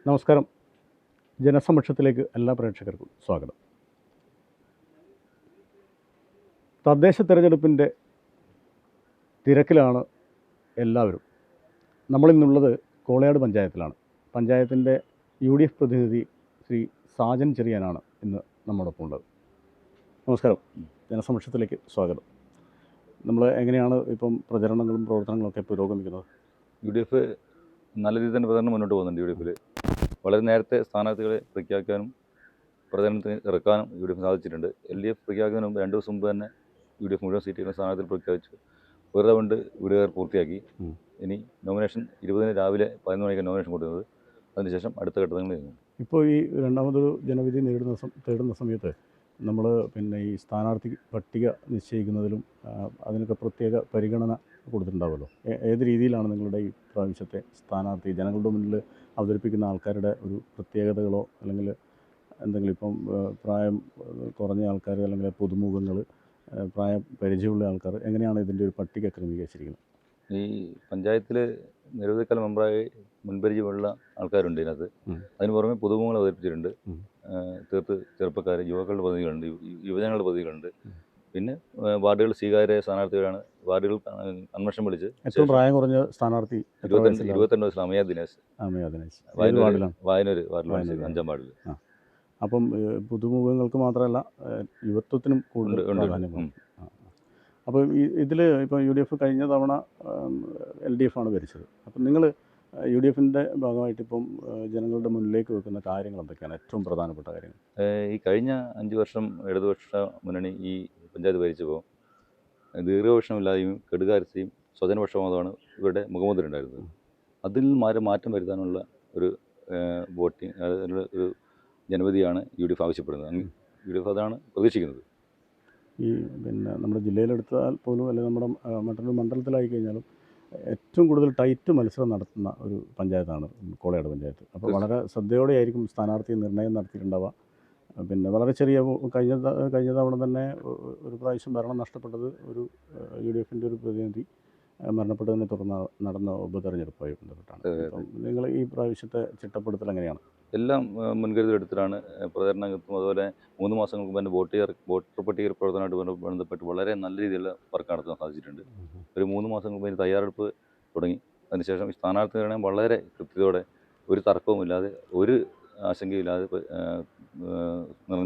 നമസ്കാരം. ജനസമക്ഷത്തിലേക്ക് എല്ലാ പ്രേക്ഷകർക്കും സ്വാഗതം. തദ്ദേശ തെരഞ്ഞെടുപ്പിൻ്റെ തിരക്കിലാണ് എല്ലാവരും. നമ്മളിന്നുള്ളത് കോളയാട് പഞ്ചായത്തിലാണ്. പഞ്ചായത്തിൻ്റെ UDF പ്രതിനിധി ശ്രീ സാജൻ ചെറിയാനാണ് ഇന്ന് നമ്മോടൊപ്പം ഉള്ളത്. നമസ്കാരം. ജനസമക്ഷത്തിലേക്ക് സ്വാഗതം. നമ്മൾ എങ്ങനെയാണ് ഇപ്പം പ്രചരണങ്ങളും പ്രവർത്തനങ്ങളൊക്കെ പുരോഗമിക്കുന്നത്? UDF നല്ല രീതിയിൽ തന്നെ പ്രചരണം മുന്നോട്ട് പോകുന്നുണ്ട്. UDFിൽ വളരെ നേരത്തെ സ്ഥാനാർത്ഥികളെ പ്രഖ്യാപിക്കാനും പ്രചരണത്തിന് ഇറക്കാനും UDF സാധിച്ചിട്ടുണ്ട്. LDF പ്രഖ്യാപിക്കുന്നതിന് മുമ്പ് 2 ദിവസം മുമ്പ് തന്നെ UDF മുഴുവൻ സീറ്റുകളും സ്ഥാനാർത്ഥികൾ പ്രഖ്യാപിച്ചു. ഒരു റൗണ്ട് വീടുകാർ പൂർത്തിയാക്കി. ഇനി നോമിനേഷൻ 20-ന് രാവിലെ 11 മണിക്ക് നോമിനേഷൻ കൊടുക്കുന്നത്. അതിനുശേഷം അടുത്ത ഘട്ടങ്ങൾ നീങ്ങും. ഇപ്പോൾ ഈ രണ്ടാമതൊരു ജനവിധി തേടുന്ന സമയത്ത് നമ്മൾ ഈ സ്ഥാനാർത്ഥി പട്ടിക നിശ്ചയിക്കുന്നതിലും അതിനൊക്കെ പ്രത്യേക പരിഗണന കൊടുത്തിട്ടുണ്ടാവുമല്ലോ. ഏത് രീതിയിലാണ് നിങ്ങളുടെ ഈ പ്രാവശ്യത്തെ സ്ഥാനാർത്ഥി ജനങ്ങളുടെ മുന്നിൽ അവതരിപ്പിക്കുന്ന ആൾക്കാരുടെ ഒരു പ്രത്യേകതകളോ അല്ലെങ്കിൽ എന്തെങ്കിലും ഇപ്പം പ്രായം കുറഞ്ഞ ആൾക്കാർ അല്ലെങ്കിൽ പുതുമുഖങ്ങൾ, പ്രായം പരിചയമുള്ള ആൾക്കാർ, എങ്ങനെയാണ് ഇതിൻ്റെ ഒരു പട്ടിക ക്രമീകരിച്ചിരിക്കുന്നത്? ഈ പഞ്ചായത്തിൽ നിരവധി കാലം മെമ്പറായി മുൻപരിചയമുള്ള ആൾക്കാരുണ്ട് ഇതിനകത്ത്. അതിന് പുറമെ പുതുമുഖങ്ങൾ അവതരിപ്പിച്ചിട്ടുണ്ട്. തീർത്ത് ചെറുപ്പക്കാർ, യുവാക്കളുടെ പദ്ധതികളുണ്ട്, യുവജനങ്ങളുടെ പദ്ധതികളുണ്ട്. പിന്നെ വാർഡുകൾ സ്വീകാര്യ സ്ഥാനാർത്ഥികളാണ്. വാർഡുകൾ കൺവെൻഷൻ വിളിച്ച് ഏറ്റവും പ്രായം കുറഞ്ഞ സ്ഥാനാർത്ഥി 22 വയസ്സുള്ള അമയ ദിനേശ് വായനൂർ വാർഡിൽ 5-ാം വാർഡിൽ. അപ്പം പുതുമുഖങ്ങൾക്ക് മാത്രമല്ല യുവത്വത്തിനും കൂടുതൽ പ്രാധാന്യമാണ്. അപ്പോൾ ഇതിൽ ഇപ്പോൾ UDF കഴിഞ്ഞ തവണ LDF ആണ് ഭരിച്ചത്. അപ്പം നിങ്ങൾ UDFിൻ്റെ ഭാഗമായിട്ട് ഇപ്പം ജനങ്ങളുടെ മുന്നിലേക്ക് വെക്കുന്ന കാര്യങ്ങൾ എന്തൊക്കെയാണ് ഏറ്റവും പ്രധാനപ്പെട്ട കാര്യങ്ങൾ? ഈ കഴിഞ്ഞ 5 വർഷം ഇടതുപക്ഷ മുന്നണി ഈ പഞ്ചായത്ത് ഭരിച്ചപ്പോൾ ദീർഘപക്ഷമില്ലാതെയും കെടുകാര്യസ്ഥയും സ്വജനപക്ഷപാതമാണ് ഇവരുടെ മുഖമുദ്രയുണ്ടായിരുന്നത്. അതിൽ മാറ്റം വരുത്താനുള്ള ഒരു വോട്ടിംഗ്, അതിനുള്ള ഒരു ജനവിധിയാണ് UDF ആവശ്യപ്പെടുന്നത്. UDF അതാണ് പ്രതീക്ഷിക്കുന്നത്. ഈ നമ്മുടെ ജില്ലയിലെടുത്താൽ പോലും അല്ലെങ്കിൽ നമ്മുടെ മറ്റൊരു മണ്ഡലത്തിലായി കഴിഞ്ഞാലും ഏറ്റവും കൂടുതൽ ടൈറ്റ് മത്സരം നടത്തുന്ന ഒരു പഞ്ചായത്താണ് കോളയാട് പഞ്ചായത്ത്. അപ്പോൾ വളരെ ശ്രദ്ധയോടെയായിരിക്കും സ്ഥാനാർത്ഥി നിർണ്ണയം നടത്തിയിട്ടുണ്ടാവുക. വളരെ ചെറിയ കഴിഞ്ഞ തവണ തന്നെ ഒരു പ്രാവശ്യം ഭരണം നഷ്ടപ്പെട്ടത് ഒരു UDFിൻ്റെ ഒരു പ്രതിനിധി മരണപ്പെട്ടതിനെ തുടർന്ന് നടന്ന ഉപതെരഞ്ഞെടുപ്പുമായി ബന്ധപ്പെട്ടാണ്. നിങ്ങൾ ഈ പ്രാവശ്യത്തെ ചിട്ടപ്പെടുത്തൽ എങ്ങനെയാണ്? എല്ലാം മുൻകരുതലെടുത്തിട്ടാണ് പ്രചരണങ്ങൾക്കും അതുപോലെ 3 മാസങ്ങൾക്ക് മുമ്പ് തന്നെ വോട്ടർ പട്ടിക പ്രവർത്തനമായിട്ട് ബന്ധപ്പെട്ട് വളരെ നല്ല രീതിയിലുള്ള വർക്ക് നടത്താൻ സാധിച്ചിട്ടുണ്ട്. ഒരു 3 മാസങ്ങൾക്ക് മുമ്പ് തയ്യാറെടുപ്പ് തുടങ്ങി. അതിനുശേഷം സ്ഥാനാർത്ഥികളെ വളരെ കൃത്യതയോടെ ഒരു തർക്കവുമില്ലാതെ ഒരു ആശങ്കയില്ലാതെ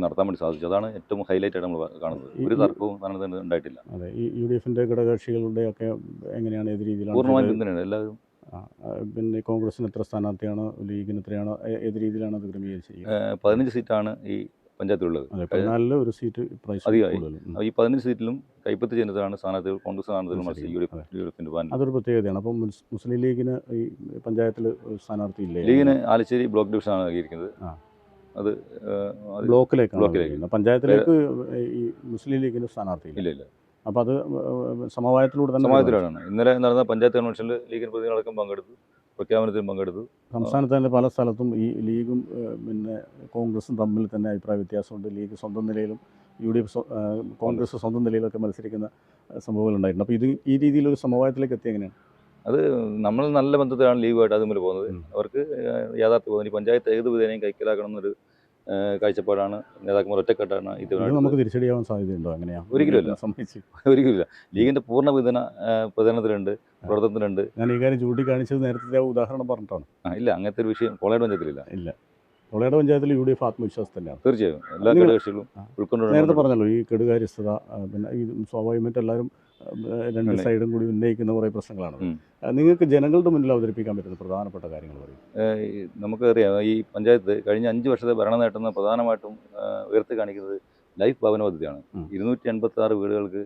നടത്താൻ വേണ്ടി സാധിച്ചു. അതാണ് ഏറ്റവും ഹൈലൈറ്റ് ആയിട്ട് നമ്മൾ കാണുന്നത്. ഒരു തർക്കവും സ്ഥാനാർത്ഥി ഉണ്ടായിട്ടില്ല. അതെ, ഈ UDFിൻ്റെ ഘടകകക്ഷികളുടെ ഒക്കെ എങ്ങനെയാണ്, ഏത് രീതിയിലാണ്? പൂർണ്ണമായും പിന്തുണയാണ് എല്ലാവരും. കോൺഗ്രസിന് എത്ര സ്ഥാനാർത്ഥിയാണ്, ലീഗിന് എത്രയാണ്, ഏത് രീതിയിലാണ് അത് ക്രമീകരിച്ചിരിക്കുന്നത്? 15 സീറ്റാണ് ഈ പഞ്ചായത്തിലുള്ളത്. 14 ഒരു സീറ്റ് അധികമായി. ഈ 15 സീറ്റിലും കൈപ്പത്തി ചെയ്യുന്നതാണ് സ്ഥാനാർത്ഥികൾ കോൺഗ്രസ് സ്ഥാനാർത്ഥികൾ. അതൊരു പ്രത്യേകതയാണ്. അപ്പം മുസ്ലിം ലീഗിന് ഈ പഞ്ചായത്തിൽ സ്ഥാനാർത്ഥി ഇല്ലേ? ലീഗിന് ആലശ്ശേരി ബ്ലോക്ക് ഡിവിഷനാണ് നൽകിയിരിക്കുന്നത്. അത് ബ്ലോക്കിലേക്കാണ്. പഞ്ചായത്തിലേക്ക് ഈ മുസ്ലിം ലീഗിന് സ്ഥാനാർത്ഥി ഇല്ല. അപ്പോൾ അത് സമവായത്തിലാണ്. ഇന്നലെ നടന്ന പഞ്ചായത്ത് കൺവെൻഷനിൽ ലീഗിന് പ്രതിനിധികളടക്കം പങ്കെടുത്തു, പ്രഖ്യാപനത്തിൽ പങ്കെടുത്തു. സംസ്ഥാനത്ത് തന്നെ പല സ്ഥലത്തും ഈ ലീഗും കോൺഗ്രസും തമ്മിൽ തന്നെ അഭിപ്രായ വ്യത്യാസമുണ്ട്. ലീഗ് സ്വന്തം നിലയിലും UDF കോൺഗ്രസ് സ്വന്തം നിലയിലൊക്കെ മത്സരിക്കുന്ന സംഭവങ്ങൾ ഉണ്ടായിട്ടുണ്ട്. അപ്പോൾ ഈ രീതിയിലൊരു സമവായത്തിലേക്ക് എത്തി എങ്ങനെയാണ്? അത് നമ്മൾ നല്ല ബന്ധത്തിലാണ് ലീഗുമായിട്ട് അതുമുമ്പിൽ പോകുന്നത്. അവർക്ക് യാഥാർത്ഥ്യം പോകുന്നത് ഈ പഞ്ചായത്ത് ഏത് വിധേനയും കൈക്കലാക്കണം എന്നൊരു കാഴ്ചപ്പാടാണ് നേതാക്കന്മാർ ഒറ്റക്കെട്ടാണ്. ഇത് നമുക്ക് തിരിച്ചടിയാവാൻ സാധ്യതയുണ്ടോ? അങ്ങനെയാണ്? ഒരിക്കലുമില്ല. ലീഗിൻ്റെ പൂർണ്ണ പ്രചരണത്തിലുണ്ട്, പ്രവർത്തനത്തിലുണ്ട്. ഞാൻ ഈ കാര്യം ചൂണ്ടിക്കാണിച്ചത് നേരത്തെ ഉദാഹരണം പറഞ്ഞിട്ടാണ്. ഇല്ല, അങ്ങനത്തെ ഒരു വിഷയം കോളയാട് പഞ്ചായത്തിലില്ല. കോളയാട് പഞ്ചായത്തിൽ UDF ആത്മവിശ്വാസം തന്നെയാണ്. തീർച്ചയായും എല്ലാ ഘടകകക്ഷികളും ഉൾക്കൊണ്ടുകൊണ്ട്. നേരത്തെ പറഞ്ഞല്ലോ ഈ കെടുകാര്യസ്ഥത, ഈ സ്വാഭാവികമായിട്ട് എല്ലാവരും രണ്ട് സൈഡും കൂടി ഉന്നയിക്കുന്ന കുറേ പ്രശ്നങ്ങളാണ്. നിങ്ങൾക്ക് ജനങ്ങളുടെ മുന്നിൽ അവതരിപ്പിക്കാൻ പറ്റുന്ന പ്രധാനപ്പെട്ട കാര്യങ്ങൾ പറയും. നമുക്കറിയാം, ഈ പഞ്ചായത്ത് കഴിഞ്ഞ 5 വർഷത്തെ ഭരണം നേട്ടുന്ന പ്രധാനമായിട്ടും ഉയർത്തി കാണിക്കുന്നത് ലൈഫ് ഭവന പദ്ധതിയാണ്. 286 വീടുകൾക്ക്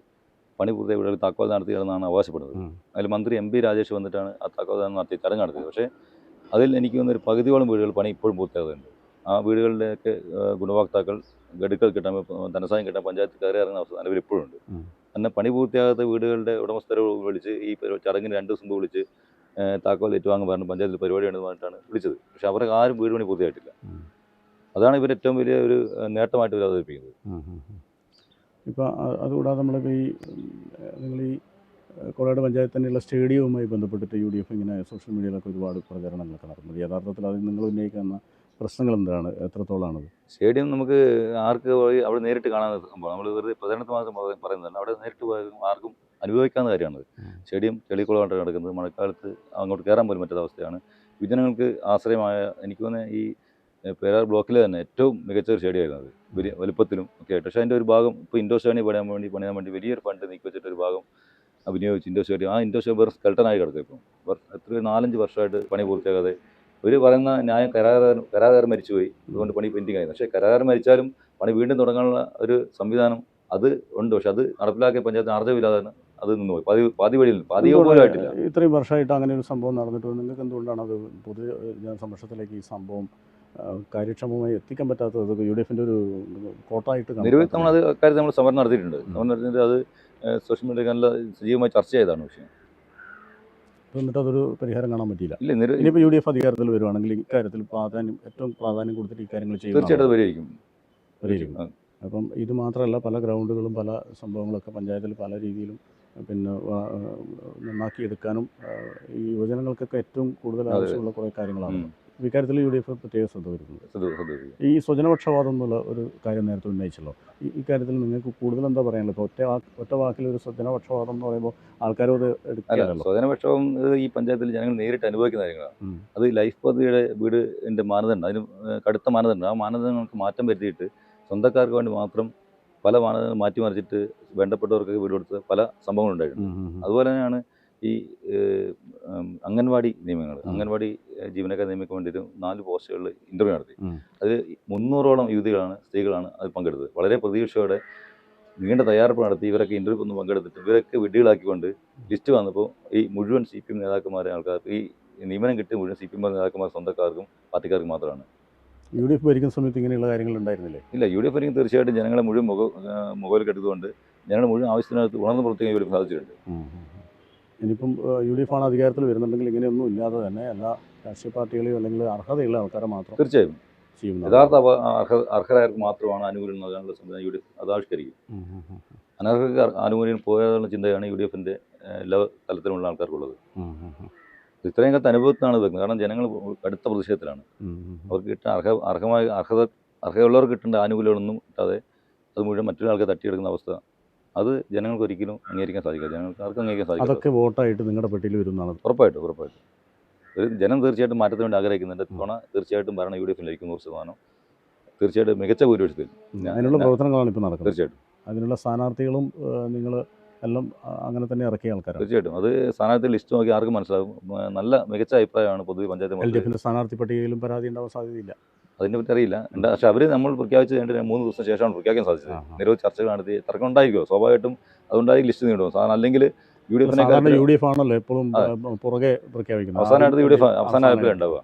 പണി പൂർത്തിയായ വീടുകൾ താക്കോൽ നടത്തിയതെന്നാണ് അവകാശപ്പെടുന്നത്. അതിൽ മന്ത്രി MP രാജേഷ് വന്നിട്ടാണ് ആ താക്കോൽ നടത്തി ചടങ്ങ് നടത്തിയത്. പക്ഷേ അതിൽ എനിക്ക് തോന്നുന്നൊരു പകുതിയോളം വീടുകൾ പണി ഇപ്പോഴും പൂർത്തിയാകുന്നുണ്ട്. ആ വീടുകളിലേക്ക് ഗുണഭോക്താക്കൾ ഗഡുക്കൾ കിട്ടാൻ, ധനസഹായം കിട്ടാൻ പഞ്ചായത്ത് കയറി ഇറങ്ങുന്ന അവസ്ഥ നിലവിൽ ഇപ്പോഴുണ്ട്. അന്ന് പണി പൂർത്തിയാകാത്ത വീടുകളുടെ ഉടമസ്ഥരെ വിളിച്ച് ഈ ചടങ്ങിന് 2 ദിവസം മുമ്പ് വിളിച്ച് താക്കോൽ ഏറ്റുവാങ്ങാൻ പറഞ്ഞു പഞ്ചായത്തിൽ പരിപാടിയാണ് പറഞ്ഞിട്ടാണ് വിളിച്ചത്. പക്ഷേ അവർക്ക് ആരും വീട് പണി പൂർത്തിയായിട്ടില്ല. അതാണ് ഇവർ ഏറ്റവും വലിയ ഒരു നേട്ടമായിട്ട് ഇവർ അവതരിപ്പിക്കുന്നത്. ഇപ്പോൾ അതുകൂടാതെ നമ്മളിപ്പോൾ നിങ്ങൾ ഈ കോളയാട് പഞ്ചായത്ത് തന്നെയുള്ള സ്റ്റേഡിയവുമായി ബന്ധപ്പെട്ടിട്ട് UDF ഇങ്ങനെ സോഷ്യൽ മീഡിയയിലൊക്കെ ഒരുപാട് പ്രചരണങ്ങളൊക്കെ നടത്തുന്നത്. യഥാർത്ഥത്തിൽ അത് നിങ്ങൾ ഉന്നയിക്കുന്ന പ്രശ്നങ്ങൾ എന്താണ്, എത്രത്തോളാണത്? സ്റ്റേഡിയം നമുക്ക് ആർക്ക് പോയി അവിടെ നേരിട്ട് കാണാൻ സംഭവം, നമ്മൾ വെറുതെ പ്രചരണത്തിന് മാത്രം പറയുന്നതല്ല, അവിടെ നേരിട്ട് പോയി ആർക്കും അനുഭവിക്കാവുന്ന കാര്യമാണത്. സ്റ്റേഡിയം ചെളിക്കുളമായിട്ട് കിടക്കുന്നത്, മഴക്കാലത്ത് അങ്ങോട്ട് കയറാൻ പോലും പറ്റാത്ത അവസ്ഥയാണ്. യുവജനങ്ങൾക്ക് ആശ്രയമായ, എനിക്ക് തോന്നുന്നത് ഈ പേരാർ ബ്ലോക്കിലെ തന്നെ ഏറ്റവും മികച്ച ഒരു സ്റ്റേഡിയമായിരുന്നു അത്, വലിയ വലുപ്പത്തിലും ഒക്കെ ആയിട്ട്. പക്ഷേ അതിൻ്റെ ഒരു ഭാഗം ഇപ്പോൾ ഇൻഡോർ സ്റ്റേഡിയം പണിയാൻ വേണ്ടി വലിയൊരു ഫണ്ട് നീക്കി വെച്ചിട്ട് ഒരു ഭാഗം വിനിയോഗിച്ച് ഇൻഡോർ സ്റ്റേഡിയം, ആ ഇൻഡോർ സ്റ്റേഡിയം വെറും സ്കെൽട്ടനായി കിടക്കും. ഇപ്പം എത്ര 4-5 വർഷമായിട്ട് പണി പൂർത്തിയാകാതെ. ഒരു പറയുന്ന ന്യായം കരാറുകാരൻ മരിച്ചുപോയി, അതുകൊണ്ട് പണി പെൻഡിങ് ആയിരുന്നു. പക്ഷേ കരാറുകാരൻ മരിച്ചാലും പണി വീണ്ടും തുടങ്ങാനുള്ള ഒരു സംവിധാനം അത് ഉണ്ട്. പക്ഷെ അത് നടപ്പിലാക്കിയ പഞ്ചായത്തിന് ആർജവമില്ലാതെ അത് നിന്നുപോയി, പാതി വഴിയിൽ പാതി പോലും ആയിട്ടില്ല. ഇത്രയും വർഷമായിട്ട് അങ്ങനെ ഒരു സംഭവം നടന്നിട്ട് നിങ്ങൾക്ക് എന്തുകൊണ്ടാണ് അത് പൊതു ജനസംരക്ഷണത്തിലേക്ക് ഈ സംഭവം കാര്യക്ഷമമായി എത്തിക്കാൻ പറ്റാത്തത്? UDFൻ്റെ ഒരു കോട്ടായിട്ട് നിരവധി തവണ അത് അക്കാര്യത്തിൽ നമ്മൾ സമരം നടത്തിയിട്ടുണ്ട്. സമരം നടത്തിയിട്ട് അത് സോഷ്യൽ മീഡിയ നല്ല സജീവമായി ചർച്ച ചെയ്തതാണ് വിഷയം. എന്നിട്ട് അതൊരു പരിഹാരം കാണാൻ പറ്റിയില്ല. ഇല്ല, ഇനിയിപ്പോൾ UDF അധികാരത്തിൽ വരുവാണെങ്കിൽ ഇക്കാര്യത്തിൽ ഏറ്റവും പ്രാധാന്യം കൊടുത്തിട്ട് ഈ കാര്യങ്ങൾ ചെയ്യും. തീർച്ചയായിട്ടും വരികയും. അപ്പം ഇത് മാത്രമല്ല, പല ഗ്രൗണ്ടുകളും പല സംഭവങ്ങളൊക്കെ പഞ്ചായത്തിൽ പല രീതിയിലും പിന്നെ നന്നാക്കിയെടുക്കാനും ഈ യുവജനങ്ങൾക്കൊക്കെ ഏറ്റവും കൂടുതൽ ആവശ്യമുള്ള കുറേ കാര്യങ്ങളാണ്. ഇക്കാര്യത്തിൽ UDF പ്രത്യേക ശ്രദ്ധ വരുന്നത്. ഈ സ്വജനപക്ഷപാതം എന്നുള്ള ഒരു കാര്യം നേരത്തെ ഉന്നയിച്ചല്ലോ. ഇക്കാര്യത്തിൽ നിങ്ങൾക്ക് കൂടുതൽ എന്താ പറയാനുള്ളത്? ഒറ്റ വാക്കിൽ ഒരു സ്വജനപക്ഷപാതം എന്ന് പറയുമ്പോൾ ആൾക്കാരും അത് എടുക്കാനല്ലോ. സ്വജനപക്ഷവും ഈ പഞ്ചായത്തിൽ ജനങ്ങൾ നേരിട്ട് അനുഭവിക്കുന്ന കാര്യങ്ങളാണ്. അത് ലൈഫ് പദ്ധതിയുടെ വീടിൻ്റെ മാനദണ്ഡം, അതിന് കടുത്ത മാനദണ്ഡം. ആ മാനദണ്ഡങ്ങൾക്ക് മാറ്റം വരുത്തിയിട്ട് സ്വന്തക്കാർക്ക് വേണ്ടി മാത്രം പല മാനദണ്ഡങ്ങൾ മാറ്റിമറിച്ചിട്ട് വേണ്ടപ്പെട്ടവർക്കൊക്കെ വീട് കൊടുത്ത പല സംഭവങ്ങളുണ്ടായിട്ടുണ്ട്. അതുപോലെ തന്നെയാണ് ഈ അംഗൻവാടി നിയമങ്ങൾ. അംഗൻവാടി ജീവനക്കാരെ നിയമിക്കാൻ വേണ്ടിയിട്ട് 4 പോസ്റ്റുകളിൽ ഇൻ്റർവ്യൂ നടത്തി. അതിൽ 300ഓളം യുവതികളാണ്, സ്ത്രീകളാണ് അതിൽ പങ്കെടുത്തത്. വളരെ പ്രതീക്ഷയോടെ നീണ്ട തയ്യാറെടുപ്പ് നടത്തി ഇവരൊക്കെ ഇൻ്റർവ്യൂ ഒന്ന് പങ്കെടുത്തിട്ട് ഇവരൊക്കെ വിഡ്ഢികളാക്കിക്കൊണ്ട് ലിസ്റ്റ് വന്നപ്പോൾ ഈ മുഴുവൻ CPM നേതാക്കന്മാരെ ആൾക്കാർക്ക്, ഈ നിയമനം കിട്ടിയ മുഴുവൻ CPM നേതാക്കന്മാർ സ്വന്തക്കാർക്കും പാർട്ടിക്കാർക്കും മാത്രമാണ്. UDF ഭരിക്കുന്ന സമയത്ത് ഇങ്ങനെയുള്ള കാര്യങ്ങൾ ഉണ്ടായിരുന്നില്ലേ? ഇല്ല, UDF ഭരിക്കുന്ന തീർച്ചയായിട്ടും ജനങ്ങളെ മുഴുവൻ മുഖവിൽ കെടുത്തുകൊണ്ട് ജനങ്ങളെ മുഴുവൻ ആവശ്യത്തിനകത്ത് ഉണർന്ന് പ്രവർത്തിക്കാൻ UDF സാധിച്ചിട്ടുണ്ട്. ഇനിയിപ്പം UDF ആണ് അധികാരത്തിൽ വരുന്നുണ്ടെങ്കിൽ ഇങ്ങനെയൊന്നും ഇല്ലാതെ തന്നെ എല്ലാ രാഷ്ട്രീയ പാർട്ടികളെയോ അല്ലെങ്കിൽ അർഹതയുള്ള ആൾക്കാരെ മാത്രം തീർച്ചയായും ചെയ്യുന്നു. യഥാർത്ഥ അർഹരായർക്ക് മാത്രമാണ് ആനുകൂല്യം നൽകാനുള്ള സംവിധാനം UDF അത് ആവിഷ്കരിക്കും. അനർഹർക്ക് ആനുകൂല്യം പോയാലുള്ള ചിന്തയാണ് UDFൻ്റെ എല്ലാ തലത്തിലുമുള്ള ആൾക്കാർക്കുള്ളത്. ഇത്രയും കാലത്ത് അനുഭവത്തിനാണ് വെക്കുന്നത്. കാരണം ജനങ്ങൾ കടുത്ത പ്രതിഷേധത്തിലാണ്. അവർക്ക് കിട്ടാൻ അർഹതയുള്ളവർക്ക് കിട്ടേണ്ട ആനുകൂല്യങ്ങളൊന്നും കിട്ടാതെ അത് മുഴുവൻ മറ്റൊരാൾക്ക് തട്ടിയെടുക്കുന്ന അവസ്ഥ, അത് ജനങ്ങൾക്ക് ഒരിക്കലും അംഗീകരിക്കാൻ സാധിക്കില്ല. ജനങ്ങൾക്ക് ആർക്കും അംഗീകരിക്കാൻ സാധിക്കില്ല. അതൊക്കെ വോട്ടായിട്ട് നിങ്ങളുടെ പെട്ടിയിൽ വരുന്നതാണ്. ഉറപ്പായിട്ടും ഒരു ജനം തീർച്ചയായിട്ടും മാറ്റത്തിന് വേണ്ടി ആഗ്രഹിക്കുന്നുണ്ട്. തവണ തീർച്ചയായിട്ടും ഭരണം UDFിലേക്ക് 100%. തീർച്ചയായിട്ടും മികച്ച ഭൂരിപക്ഷത്തിൽ അതിനുള്ള പ്രവർത്തനങ്ങളാണ് ഇപ്പോൾ നടക്കുന്നത്. തീർച്ചയായിട്ടും അതിനുള്ള സ്ഥാനാർത്ഥികളും നിങ്ങൾ എല്ലാം അങ്ങനെ തന്നെ ഇറക്കിയ ആൾക്കാരാണ്. തീർച്ചയായിട്ടും അത് സ്ഥാനാർത്ഥി ലിസ്റ്റ് നോക്കി ആർക്കും മനസ്സിലാകും. നല്ല മികച്ച അഭിപ്രായമാണ് പൊതുവെ പഞ്ചായത്ത്. LDFിൻ്റെ സ്ഥാനാർത്ഥി പട്ടികയിലും പരാതി ഉണ്ടാവാൻ സാധ്യതയില്ല. അതിനെ പറ്റി അറിയില്ല. പക്ഷേ അവർ നമ്മൾ പ്രഖ്യാപിച്ച് 3 ദിവസം ശേഷമാണ് പ്രഖ്യാപിക്കാൻ സാധിച്ചത്. നിരവധി ചർച്ചകൾ നടത്തി. തർക്കം ഉണ്ടായിരിക്കുമോ? സ്വാഭാവികമായിട്ടും അതുകൊണ്ടായി ലിസ്റ്റ് നീണ്ടും. സാധാരണ അല്ലെങ്കിൽ UDF ആണല്ലോ എപ്പോഴും പുറകെ പ്രഖ്യാപിക്കുന്നത്. അവസാനമായിട്ട് ഉണ്ടാവുക.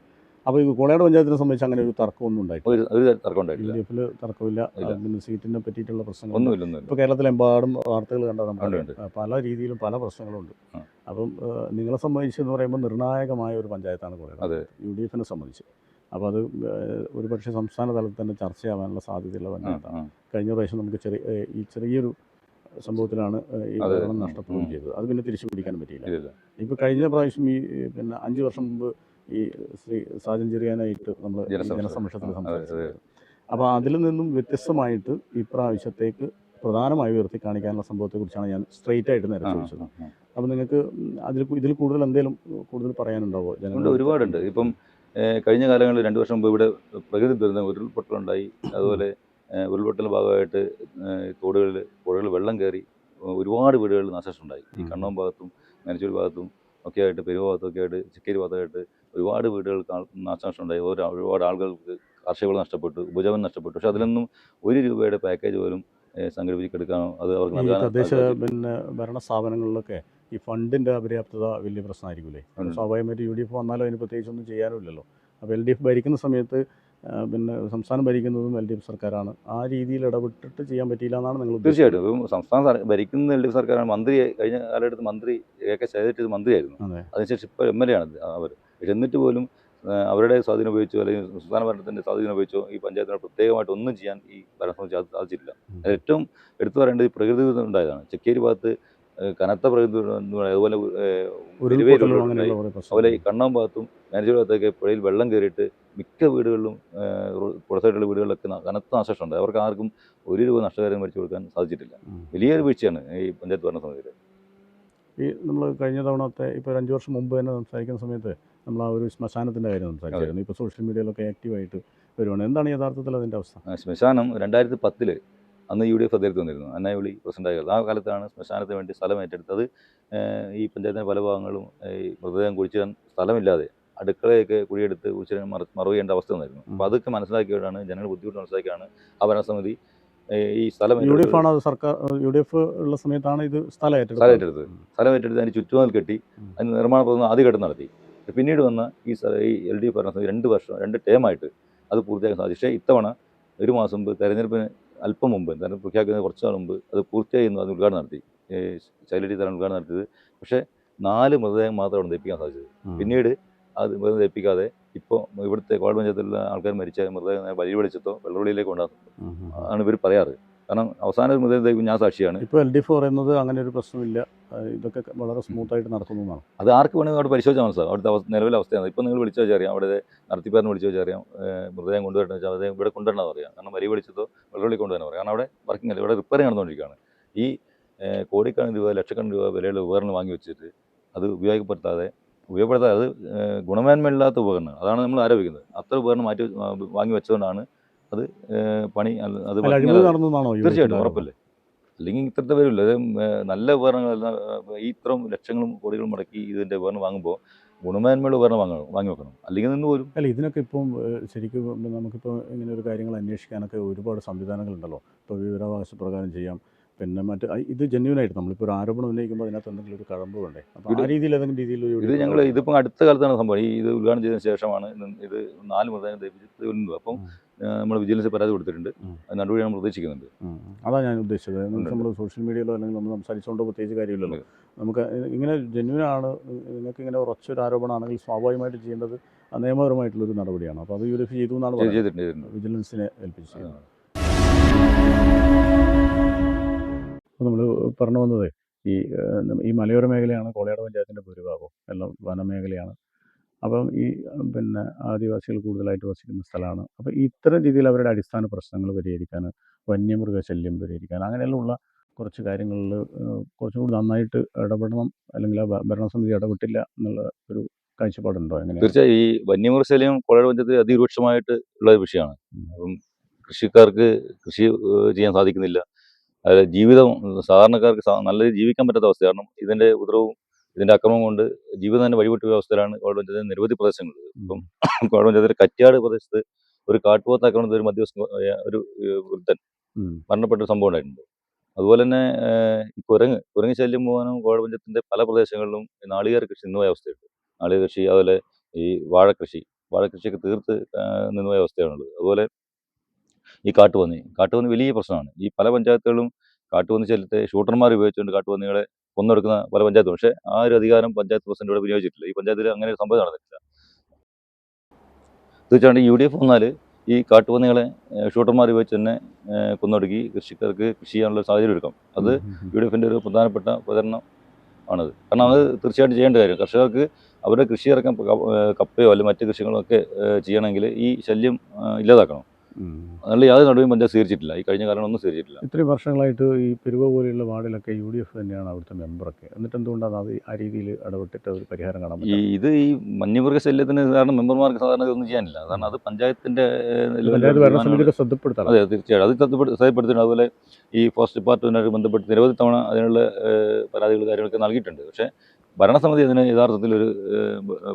അപ്പോൾ ഈ കോളയാട് പഞ്ചായത്തിനെ സംബന്ധിച്ച് അങ്ങനെ ഒരു തർക്കമൊന്നും ഉണ്ടായിട്ടില്ല. ഒരു തർക്കം ഉണ്ടായിട്ടില്ല. UDFിൽ തർക്കമില്ല. പിന്നെ സീറ്റിനെ പറ്റിയിട്ടുള്ള പ്രശ്നങ്ങൾ ഒന്നുമില്ല. ഇപ്പോൾ കേരളത്തിലെമ്പാടും വാർത്തകൾ കണ്ടാൽ നമുക്ക് പല രീതിയിലും പല പ്രശ്നങ്ങളുണ്ട്. അപ്പം നിങ്ങളെ സംബന്ധിച്ച് എന്ന് പറയുമ്പോൾ നിർണായകമായ ഒരു പഞ്ചായത്താണ് കോളയാട് UDFിനെ സംബന്ധിച്ച്. അപ്പോൾ അത് ഒരുപക്ഷെ സംസ്ഥാന തലത്തിൽ തന്നെ ചർച്ചയാവാനുള്ള സാധ്യതയുള്ള പഞ്ചായത്താണ്. കഴിഞ്ഞ പ്രാവശ്യം നമുക്ക് ചെറിയൊരു സംഭവത്തിലാണ് ഈ ഭരണം നഷ്ടപ്പെടുകയും ചെയ്തത്. അത് പിന്നെ തിരിച്ചു പിടിക്കാനും പറ്റിയില്ല. ഇപ്പോൾ കഴിഞ്ഞ പ്രാവശ്യം പിന്നെ 5 വർഷം മുമ്പ് ഈ ശ്രീ സാജൻ ചെറിയാനായിട്ട് നമ്മൾ ജനസംരക്ഷണത്തിൽ സംസാരിച്ചത്. അപ്പോൾ അതിൽ നിന്നും വ്യത്യസ്തമായിട്ട് ഇപ്രാവശ്യത്തേക്ക് പ്രധാനമായി ഉയർത്തി കാണിക്കാനുള്ള സംഭവത്തെക്കുറിച്ചാണ് ഞാൻ സ്ട്രെയിറ്റ് ആയിട്ട് നേരെ ചോദിച്ചത്. അപ്പോൾ നിങ്ങൾക്ക് ഇതിൽ കൂടുതൽ എന്തെങ്കിലും കൂടുതൽ പറയാനുണ്ടാവോ? ജനങ്ങൾ ഒരുപാടുണ്ട്. ഇപ്പം കഴിഞ്ഞ കാലങ്ങളിൽ 2 വർഷം മുമ്പ് ഇവിടെ പ്രകൃതി ദുരന്തം ഉരുൾപൊട്ടലുണ്ടായി. അതുപോലെ ഉരുൾപൊട്ടലിൻ്റെ ഭാഗമായിട്ട് പുഴകളിൽ വെള്ളം കയറി ഒരുപാട് വീടുകളിൽ നാശനഷ്ടമുണ്ടായി. ഈ കണ്ണോം ഭാഗത്തും നനച്ചൂർ ഭാഗത്തും ഒക്കെ ആയിട്ട്, പെരുവ ഭാഗത്തൊക്കെ ആയിട്ട്, ചിക്കേരി ഭാഗത്തായിട്ട് ഒരുപാട് വീടുകൾക്ക് നാശനഷ്ടം ഉണ്ടായി. ഒരുപാട് ആളുകൾക്ക് കാർഷിക വിള നഷ്ടപ്പെട്ടു, ഉപജീവനം നഷ്ടപ്പെട്ടു. പക്ഷേ അതിലൊന്നും 1 രൂപയുടെ പാക്കേജ് പോലും സംഘടിപ്പിച്ചെടുക്കാനോ അത് അവർക്ക് നൽകാനോ. തദ്ദേശ പിന്നെ ഭരണ സ്ഥാപനങ്ങളിലൊക്കെ ഈ ഫണ്ടിൻ്റെ അപര്യാപ്തത വലിയ പ്രശ്നമായിരിക്കില്ലേ? സ്വാഭാവികമായിട്ട് UDF വന്നാലും അതിന് പ്രത്യേകിച്ചൊന്നും ചെയ്യാനുമില്ലല്ലോ. അപ്പോൾ LDF ഭരിക്കുന്ന സമയത്ത് പിന്നെ സംസ്ഥാനം ഭരിക്കുന്നതും LDF സർക്കാരാണ്. ആ രീതിയിൽ ഇടപെട്ടിട്ട് ചെയ്യാൻ പറ്റിയില്ല എന്നാണ് നിങ്ങൾ? തീർച്ചയായിട്ടും സംസ്ഥാനം ഭരിക്കുന്ന LDF സർക്കാരാണ്. കഴിഞ്ഞ കാലഘട്ടത്തിൽ മന്ത്രി AK ശൈലജ മന്ത്രിയായിരുന്നു. അതിനുശേഷം ഇപ്പോൾ MLA ആണ് അവർ. പക്ഷെ എന്നിട്ട് പോലും അവരുടെ സ്വാധീനം ഉപയോഗിച്ചോ അല്ലെങ്കിൽ സംസ്ഥാന ഭരണത്തിൻ്റെ സ്വാധീനം ഉപയോഗിച്ചോ ഈ പഞ്ചായത്തിനോട് പ്രത്യേകമായിട്ട് ഒന്നും ചെയ്യാൻ ഈ ഭരണസമിതി സാധിച്ചിട്ടില്ല. ഏറ്റവും എടുത്തു പറയേണ്ടത് ഈ പ്രകൃതി ദുരന്തം ഉണ്ടായതാണ്. ചെക്കേരി ഭാഗത്ത് കനത്ത പ്രകൃതി അതുപോലെ ഉരുൾപൊട്ടലും അങ്ങനെയുള്ള കുറേ അതുപോലെ ഈ പ്രശ്നങ്ങൾ. കണ്ണാൻ ഭാഗത്തും മാനേജർ ഭാഗത്തൊക്കെ പുഴയിൽ വെള്ളം കയറിയിട്ട് മിക്ക വീടുകളിലും പുറത്തായിട്ടുള്ള വീടുകളിലൊക്കെ കനത്ത നാശനഷ്ടമുണ്ട്. അവർക്ക് ആർക്കും ഒരു രൂപ നഷ്ടപരിഹാരം മേടിച്ചു കൊടുക്കാൻ സാധിച്ചിട്ടില്ല. വലിയൊരു വീഴ്ചയാണ് ഈ പഞ്ചായത്ത് ഭരണസമിതിയിൽ. ഈ നമ്മൾ കഴിഞ്ഞ തവണത്തെ ഇപ്പോൾ ഒരു 5 വർഷം മുമ്പ് തന്നെ സംസാരിക്കുന്ന സമയത്ത് നമ്മൾ ആ ഒരു ശ്മശാനത്തിൻ്റെ കാര്യം സംസാരിച്ചായിരുന്നു. ഇപ്പോൾ സോഷ്യൽ മീഡിയയിലൊക്കെ ആക്റ്റീവായിട്ട് വരുവാണ്. എന്താണ് യഥാർത്ഥത്തിൽ അതിൻ്റെ അവസ്ഥ? ശ്മശാനം 2010 അന്ന് UDF അധികാരത്തിൽ വന്നിരുന്നു. അന്നായുളി പ്രസിഡൻ്റായിരുന്നു. ആ കാലത്താണ് ശ്മശാനത്തിന് വേണ്ടി സ്ഥലം ഏറ്റെടുത്തത്. ഈ പഞ്ചായത്തിൻ്റെ പല ഭാഗങ്ങളും ഈ മൃതദേഹം കുഴിച്ചിടാൻ സ്ഥലമില്ലാതെ അടുക്കളയൊക്കെ കുഴിയെടുത്ത് കുഴിച്ചിടാൻ മറവ് ചെയ്യേണ്ട അവസ്ഥ വന്നിരുന്നു. അപ്പോൾ അതൊക്കെ മനസ്സിലാക്കിയാണ് ജനങ്ങൾ ബുദ്ധിമുട്ട് മനസ്സിലാക്കിയാണ് ആ ഭരണസമിതി ഈ സ്ഥലം UDF ആണ് അത് സർക്കാർ UDF ഉള്ള സമയത്താണ് ഇത് സ്ഥലം ഏറ്റെടുത്തത്. സ്ഥലം ഏറ്റെടുത്ത് അതിന് ചുറ്റുമതിൽ കെട്ടി അതിന് നിർമ്മാണ പ്രവർത്തനം ആദ്യ ഘട്ടം നടത്തി. പിന്നീട് വന്ന ഈ LDF ഭരണസമിതി 2 ടേമായിട്ട് അത് പൂർത്തിയാക്കാൻ സാധിച്ചു. പക്ഷേ ഇത്തവണ ഒരു മാസം മുമ്പ് തെരഞ്ഞെടുപ്പിന് അല്പം മുമ്പ് തെരഞ്ഞെടുപ്പ് പ്രഖ്യാപിക്കുന്ന കുറച്ച് നാൾ മുമ്പ് അത് പൂർത്തിയായിരുന്നു. അത് ഉദ്ഘാടനം നടത്തി. ശൈലജ തരാൻ ഉദ്ഘാടനം നടത്തിയത്. പക്ഷേ 4 മൃതദേഹം മാത്രമാണ് ദഹിപ്പിക്കാൻ സാധിച്ചത്. പിന്നീട് അത് മൃതദേഹം ദഹിപ്പിക്കാതെ ഇപ്പോൾ ഇവിടുത്തെ കോഴ പഞ്ചായത്തിലുള്ള ആൾക്കാർ മരിച്ച മൃതദേഹം വഴി വെളിച്ചത്തോ വെള്ളവെളിയിലേക്ക് കൊണ്ടുവന്നു ആണ് ഇവർ പറയാറ്. കാരണം അവസാന ഒരു മൃതദേഹം ഞാൻ സാക്ഷിയാണ്. ഇപ്പോൾ LDF പറയുന്നത് അങ്ങനെ ഒരു പ്രശ്നമില്ല, ഇതൊക്കെ വളരെ സ്മൂത്തായിട്ട് നടക്കുന്നതാണ്. അത് ആർക്ക് വേണമെങ്കിൽ അവിടെ പരിശോധിച്ചാൽ മനസ്സിലാവും അവിടുത്തെ നിലവിലെ അവസ്ഥയാണ്. ഇപ്പോൾ നിങ്ങൾ വിളിച്ചു വെച്ചാൽ അറിയാം, അവിടെ നടത്തിപ്പാരനെ വിളിച്ചു വെച്ചാൽ അറിയാം, മൃതദേഹം കൊണ്ടുവരണമെന്ന് വെച്ചാൽ മൃതദേഹം ഇവിടെ കൊണ്ടുവരണമെന്ന് പറയാം. കാരണം വരി വെളിച്ചത്തോ വെള്ളവെളി കൊണ്ടുവരാൻ പറയാം. കാരണം അവിടെ വർക്കിംഗ് അല്ല, ഇവിടെ റിപ്പയറിംഗ് നടന്നുകൊണ്ടിരിക്കുകയാണ്. ഈ കോടിക്കണക്കിന് രൂപ ലക്ഷക്കണക്കിന് രൂപ വിലയുള്ള ഉപകരണം വാങ്ങി വെച്ചിട്ട് അത് ഉപയോഗപ്പെടുത്താതെ അത് ഗുണമേന്മയില്ലാത്ത ഉപകരണങ്ങൾ, അതാണ് നമ്മൾ ആരോപിക്കുന്നത്. അത്ര ഉപകരണം വാങ്ങി വെച്ചുകൊണ്ടാണ് അത് പണി അത് തീർച്ചയായിട്ടും ഉറപ്പല്ലേ. അല്ലെങ്കിൽ ഇത്രത്തെ വരില്ല. അത് നല്ല ഉപകരണങ്ങളെല്ലാം ഈ ഇത്രയും ലക്ഷങ്ങളും കോടികളും മുടക്കി ഇതിൻ്റെ ഉപകരണം വാങ്ങുമ്പോൾ ഗുണമേന്മയുള്ള ഉപകരണം വാങ്ങി വെക്കണം, അല്ലെങ്കിൽ നിന്ന് പോലും. അല്ല, ഇതിനൊക്കെ ഇപ്പം ശരിക്കും നമുക്കിപ്പോൾ ഇങ്ങനെ ഒരു കാര്യങ്ങൾ അന്വേഷിക്കാനൊക്കെ ഒരുപാട് സംവിധാനങ്ങളുണ്ടല്ലോ. ഇപ്പോൾ വിവരാവകാശ പ്രകാരം ചെയ്യാം. പിന്നെ ഇത് ജെന്യൂനായിട്ട് നമ്മളിപ്പോൾ ഒരു ആരോപണം ഉന്നയിക്കുമ്പോൾ അതിനകത്ത് എന്തെങ്കിലും ഒരു കഴമ്പ് വേണ്ടേ? അപ്പോൾ ആ രീതിയിൽ ഏതെങ്കിലും രീതിയിൽ ഇതിപ്പോൾ അടുത്ത കാലത്താണ് സംഭവം. ഇത് ഉദ്ഘാടനം ചെയ്തതിന് ശേഷമാണ് ഇത് 4 മൃതദേഹം ദഹിപ്പിച്ചിട്ട് വരുന്നത്. അപ്പം നമ്മൾ വിജിലൻസ് പരാതി കൊടുത്തിട്ടുണ്ട്. അത് നടപടി നമ്മൾ പ്രതീക്ഷിക്കുന്നുണ്ട്. അതാണ് ഞാൻ ഉദ്ദേശിച്ചത്. നമ്മൾ സോഷ്യൽ മീഡിയയിലോ അല്ലെങ്കിൽ നമ്മൾ സംസാരിച്ചുകൊണ്ടോ പ്രത്യേകിച്ച് കാര്യമില്ലല്ലോ. നമുക്ക് ഇങ്ങനെ ജെന്യൂനാണ്, നിങ്ങൾക്ക് ഇങ്ങനെ ഉറച്ചൊരു ആരോപണമാണെങ്കിൽ സ്വാഭാവികമായിട്ട് ചെയ്യേണ്ടത് നിയമപരമായിട്ടുള്ളൊരു നടപടിയാണ്. അപ്പോൾ അത് UDF ചെയ്തു എന്നാണ് വിജിലൻസിനെ ഏൽപ്പിച്ചത്. അപ്പോൾ നമ്മൾ പറഞ്ഞു വന്നത് ഈ മലയോര മേഖലയാണ് കോളയാട് പഞ്ചായത്തിൻ്റെ ഭൂരിഭാഗവും, എല്ലാം വനമേഖലയാണ്. അപ്പം പിന്നെ ആദിവാസികൾ കൂടുതലായിട്ട് വസിക്കുന്ന സ്ഥലമാണ്. അപ്പോൾ ഇത്തരം രീതിയിൽ അവരുടെ അടിസ്ഥാന പ്രശ്നങ്ങൾ പരിഹരിക്കാൻ, വന്യമൃഗശല്യം പരിഹരിക്കാൻ, അങ്ങനെയുള്ള കുറച്ച് കാര്യങ്ങളിൽ കുറച്ചും കൂടി നന്നായിട്ട് ഇടപെടണം, അല്ലെങ്കിൽ ആ ഭരണസമിതി ഇടപെട്ടില്ല എന്നുള്ള ഒരു കാഴ്ചപ്പാടുണ്ടോ? എങ്ങനെ? തീർച്ചയായും ഈ വന്യമൃഗശല്യം കോളയാട് പഞ്ചായത്തിൽ അതിരൂക്ഷമായിട്ട് ഉള്ള ഒരു വിഷയമാണ്. അപ്പം കൃഷിക്കാർക്ക് കൃഷി ചെയ്യാൻ സാധിക്കുന്നില്ല. അതായത് ജീവിതം സാധാരണക്കാർക്ക് നല്ല രീതിയിൽ ജീവിക്കാൻ പറ്റാത്ത അവസ്ഥ. കാരണം ഇതിൻ്റെ ഉപദ്രവവും ഇതിൻ്റെ അക്രമം കൊണ്ട് ജീവിതം തന്നെ വഴിവിട്ട അവസ്ഥയിലാണ് കോഴ പഞ്ചായത്തിൽ നിരവധി പ്രദേശങ്ങൾ. ഇപ്പം കോഴ പഞ്ചായത്തിൽ കറ്റ്യാട് പ്രദേശത്ത് ഒരു കാട്ടുപോത്ത് ആക്രമണത്തിൽ ഒരു മധ്യവയസ്കൻ ഒരു വൃദ്ധൻ മരണപ്പെട്ട സംഭവം ഉണ്ടായിട്ടുണ്ട്. അതുപോലെ തന്നെ ഈ കുരങ്ങ് ശല്യം മൂലം കോഴ പഞ്ചായത്തിൻ്റെ പല പ്രദേശങ്ങളിലും നാളികേര കൃഷി നിന്നുപോയ അവസ്ഥയുണ്ട്. നാളികേര കൃഷി, അതുപോലെ ഈ വാഴക്കൃഷിയൊക്കെ തീർത്ത് നിന്നുപോയ അവസ്ഥയാണുള്ളത്. അതുപോലെ ഈ കാട്ടുപന്നി വലിയ പ്രശ്നമാണ്. ഈ പല പഞ്ചായത്തുകളും കാട്ടുപന്നി ശല്യത്തെ ഷൂട്ടർമാർ ഉപയോഗിച്ചുകൊണ്ട് കാട്ടുപന്നികളെ കൊന്നെടുക്കുന്ന പല പഞ്ചായത്തും. പക്ഷേ ആ ഒരു അധികാരം പഞ്ചായത്ത് പ്രസിഡന്റ് ഇവിടെ വിനിയോഗിച്ചിട്ടില്ല. ഈ പഞ്ചായത്തിൽ അങ്ങനെ ഒരു സംഭവം നടന്നിട്ടില്ല. തീർച്ചയായിട്ടും UDF വന്നാൽ ഈ കാട്ടുപന്നികളെ ഷൂട്ടർമാർ ഉപയോഗിച്ച് തന്നെ കൊന്നൊടുക്കി കൃഷിക്കാർക്ക് കൃഷി ചെയ്യാനുള്ള സാഹചര്യം ഒരുക്കാം. അത് UDFൻ്റെ ഒരു പ്രധാനപ്പെട്ട പ്രചരണം ആണത്. കാരണം അത് തീർച്ചയായിട്ടും ചെയ്യേണ്ട കാര്യം. കർഷകർക്ക് അവരുടെ കൃഷി ഇറക്കാൻ കപ്പയോ അല്ലെങ്കിൽ മറ്റ് കൃഷികളൊക്കെ ചെയ്യണമെങ്കിൽ ഈ ശല്യം ഇല്ലാതാക്കണം. അതിനുള്ള യാതൊരു നടപടിയും പഞ്ചായത്ത് സ്വീകരിച്ചിട്ടില്ല. ഈ കഴിഞ്ഞ കാലങ്ങളൊന്നും സ്വീകരിച്ചിട്ടില്ല. ഇത്രയും വർഷങ്ങളായിട്ട് ഈ പെരുവ പോലെയുള്ള വാർഡിലൊക്കെ UDF തന്നെയാണ് അവിടുത്തെ മെമ്പറൊക്കെ. എന്നിട്ട് എന്തുകൊണ്ടാണ് അത് ആ രീതിയിൽ ഇടപെട്ടിട്ട് ഒരു പരിഹാരം കാണാൻ പറ്റും? ഇത് ഈ വന്യമൃഗശല്യത്തിന് കാരണം മെമ്പർമാർക്ക് സാധാരണ ഒന്നും ചെയ്യാനില്ല. കാരണം അത് പഞ്ചായത്തിൻ്റെ ഭരണസമിതിയുടെ ശ്രദ്ധപ്പെടുത്തണം. അതെ, തീർച്ചയായിട്ടും അത് ശ്രദ്ധപ്പെടുത്തിയിട്ടുണ്ട്. അതുപോലെ ഈ ഫോറസ്റ്റ് ഡിപ്പാർട്ട്മെൻറ്റുമായിട്ട് ബന്ധപ്പെട്ട് നിരവധി തവണ അതിനുള്ള പരാതികൾ കാര്യങ്ങളൊക്കെ നൽകിയിട്ടുണ്ട്. പക്ഷേ ഭരണസമിതി അതിന് യഥാർത്ഥത്തിൽ ഒരു